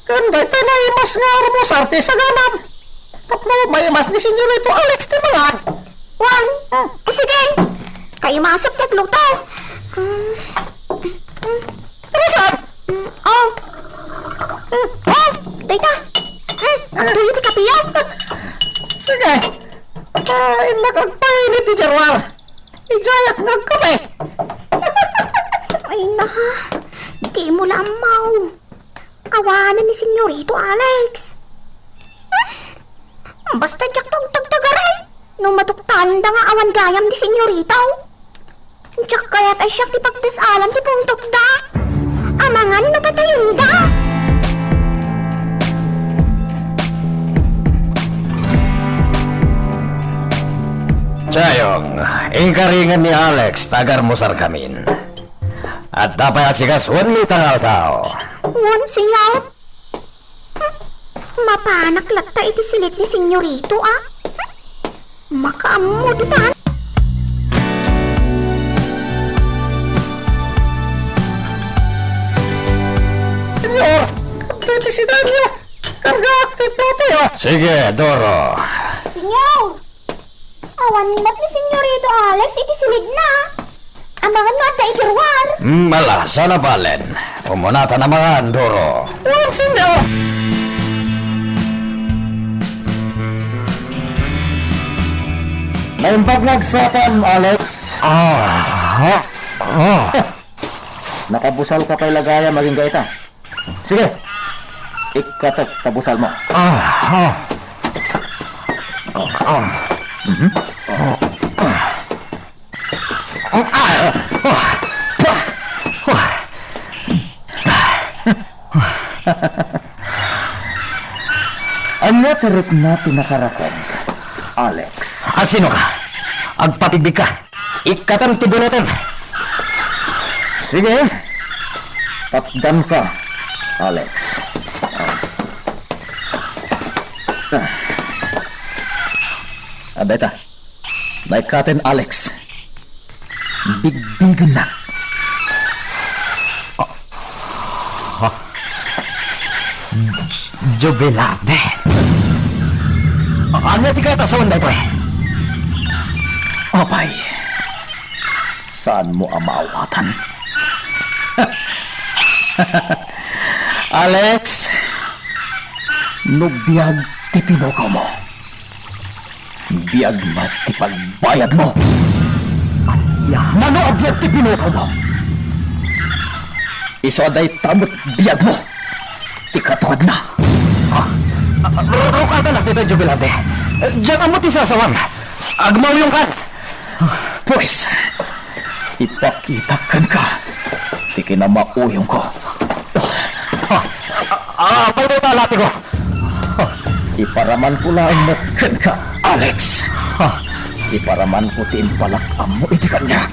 Kanda ito na imas nga mo sa arte sa ganam. Tapno may imas ni Senyorito Alex ti mga. Wan, sige. Kayo masap nagluto. Tarasan! Oh, teka. Ang tuyo ti kapiyaw. Sige. Nakagpainit ni Jarwar. Ijayak nagkape. Ay na, di mo lamaw. Awanan ni Senyorito Alex. Basta jak tong tagtagaray. Nung matuktan da nga awan gayam ni Senyorito. Jak kaya't ay siyak ti pagdasalan ti pungtok da. Amangan na patayin da. Chayong, ingkaringan ni Alex tagar mo sarkamin. At dapat at sikaswan mi tangal tao. Wan siyaw. Mapanak latta iti silit ni Senyorito Makaammo tutan. Senyor, kapit si Daniel. Karga aktif natin Sige, Doro. Senyor! Awan mat ni Senyorito Alex iti silig na. Amangan mo at naigirwan. Mala, sana balen. Umunata na mga Doro. Wan, senyor. May pagnagsapan, Alex. Nakabusal ka kay lagaya maging gaita. Sige. Ikatok, tabusal mo. Ano karit na pinakarakod, Alex? Sino ka? Agpapibig ka. Ikatan tibunutin. Sige. Takdan ka, Alex. Beta. Baik katen Alex. Big na. Jubilarte. Ano ti kata sa wanda ito Abay. Saan mo ang maawatan? Alex. Nubiyag ti pinukaw mo. Biyag mat ti pagbayad mo. Mano ang biyag ti pinukaw mo? Iso aday tamot biyag mo. Ti katuad na. Rukata na dito, Jubilante. Diyan ang muti sasawang. Agmaw yung kan. Pues, ipakitakan ka. Ti kinamauyong ko. Pwede talati ko. Iparaman ko lang matkan ka, Alex. Iparaman ko tin palakam mo iti kanyak.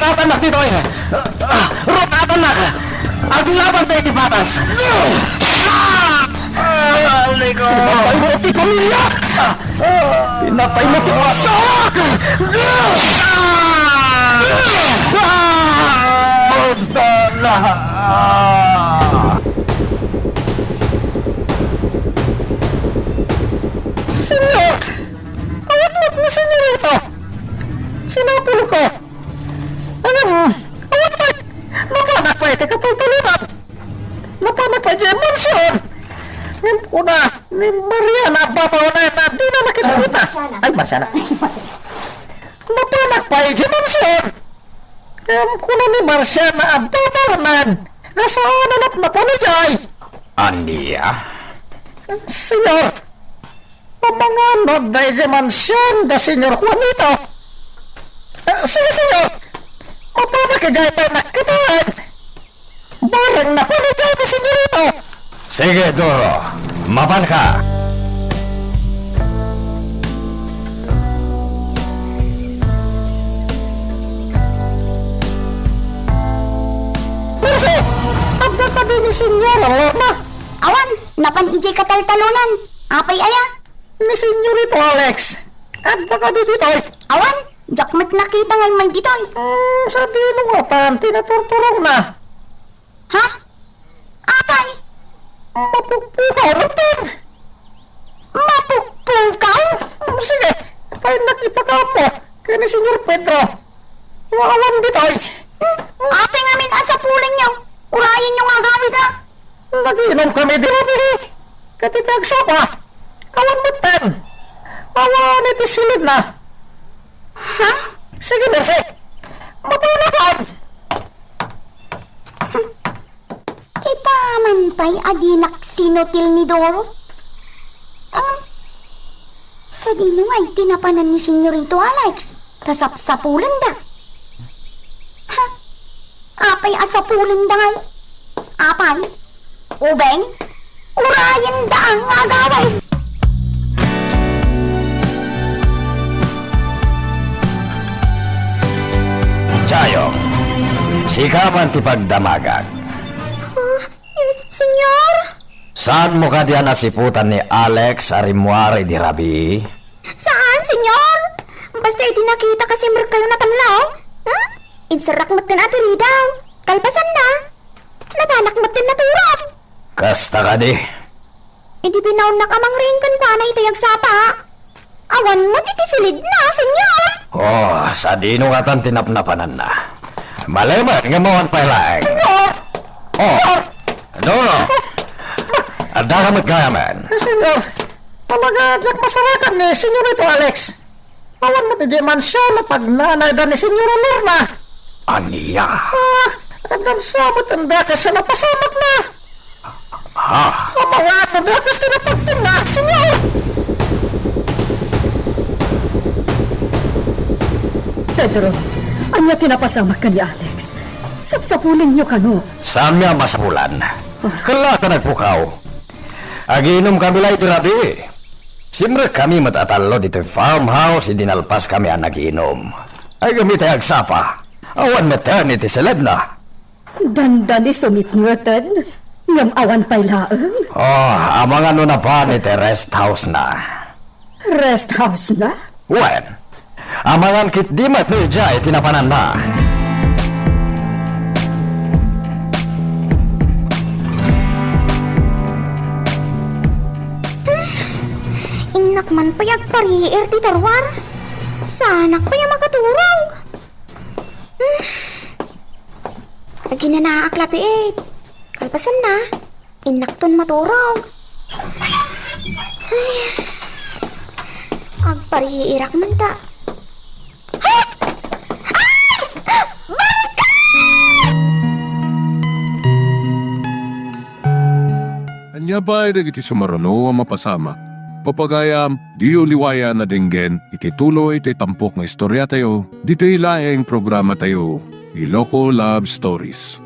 Rotatan nak dito eh! Rotatan nak! Ang laban tayo di patas! Alay ko! Pinatay mo ti pamilya! Pinatay mo ti pasak! Basta na! Senyor! Awat-awat ni senyor ito! Sinapul ko! Awat-awat! Napanak pa ito katultulinan! Napanak pa dyan mansyon! Nim ko na! Ni Mariana babaw na di na nakikita! Ay, Marsana! Napanak pa dyan mansyon! Nim ko na ni Mariana babaw na asaan na po ni Jay! Ania? Senyor! Pamanganod na dyan mansyon da senyor Juanito! Sige, senyor! Mapanak ka dyan pa nakitaan! Barang na po ni Jay na senyorito! Sige, Doro. Mapan ka. Mercy! Abda ka din ni Senyor Lorna. Awan, napan ijay kataltalunan. Apay aya. Ni Senyorito Alex. Abda ka din dito. Awan, jakmat nakita ngay may ditoy. Sa dino nga pan, tinaturturong na. Ha? Apay? Mapugpukaw rutin. Mapugpukaw? Sige, kaya nakipakaw mo. Kaya ni Senyor Pedro. Wawan ditoy. Apay ngamin asa puling niyo. Urayin niyo nga gawid ha. Nag-inom kami di Robi. Katitagsa pa. Awan matan. Awan iti silid na. Ha? Sige, Mercy. Mapulakan. Itaman pa'y adinak sinutil ni Doro. Sa dino ay tinapanan ni Senyorito Alex. Tasap-sapulan da. Ha? Apay asapulan da ngay. Apay? Ubeng? Urayan da ang agaway. Chayong, sikaman ti pagdamagag. Senyor? Saan mo ka diyan nasiputan ni Alex Arimuare di Rabi? Saan, senyor? Basta itinakita kasi kayo na panlaw. Ha? Insarak matin at ridaw. Kalpasan na. Nabanak matin na turap. Kasta ka di. Idi binaon na kamang ringkan pa na itayag sapa. Awan mo titisilid na, senyor. Oh, sa dino nga tan tinapnapanan na. Malaman nga mawan pa ilaeng. Oh, Doro. Ada ka magkayaman. Senyor, talaga dyak masarakan ni Senyorito Alex. Awan mo ti mansyon na pagnanay da ni Senyora Lorna. Aniya. Andan samot ang dakas na napasamot na. Ha? Ang mga ano dakas tinapagtin na, senyor. Pedro, anya tinapasamak ka ni Alex. Sapsapulin niyo kano. Samya masapulan. Kala ka nagpukaw. Aginom kami lang ito rabi. Simre kami matatalo dito farmhouse, idinalpas kami ang nagiinom. Ay gamit ay agsapa. Awan maternity celeb na. Dandani sumitngatan. Ngam awan pa'y laeng. Oh, amang ano na pa ni rest house na. Rest house na? Wen, amangan kit di mat ni Jay tinapanan na. Inak man payag pariir di tarwar. Sanak pa yung makaturaw. Lagi na naaaklapiit. Kalpasan na. Inakton maturaw. Ay. Agpariirak man ta. Anya ba ay iti sumarano ang mapasama? Papagayam, di uliwaya na dinggen, itituloy iti tampok nga istorya tayo, dito ilaing programa tayo, Iloko Love Stories.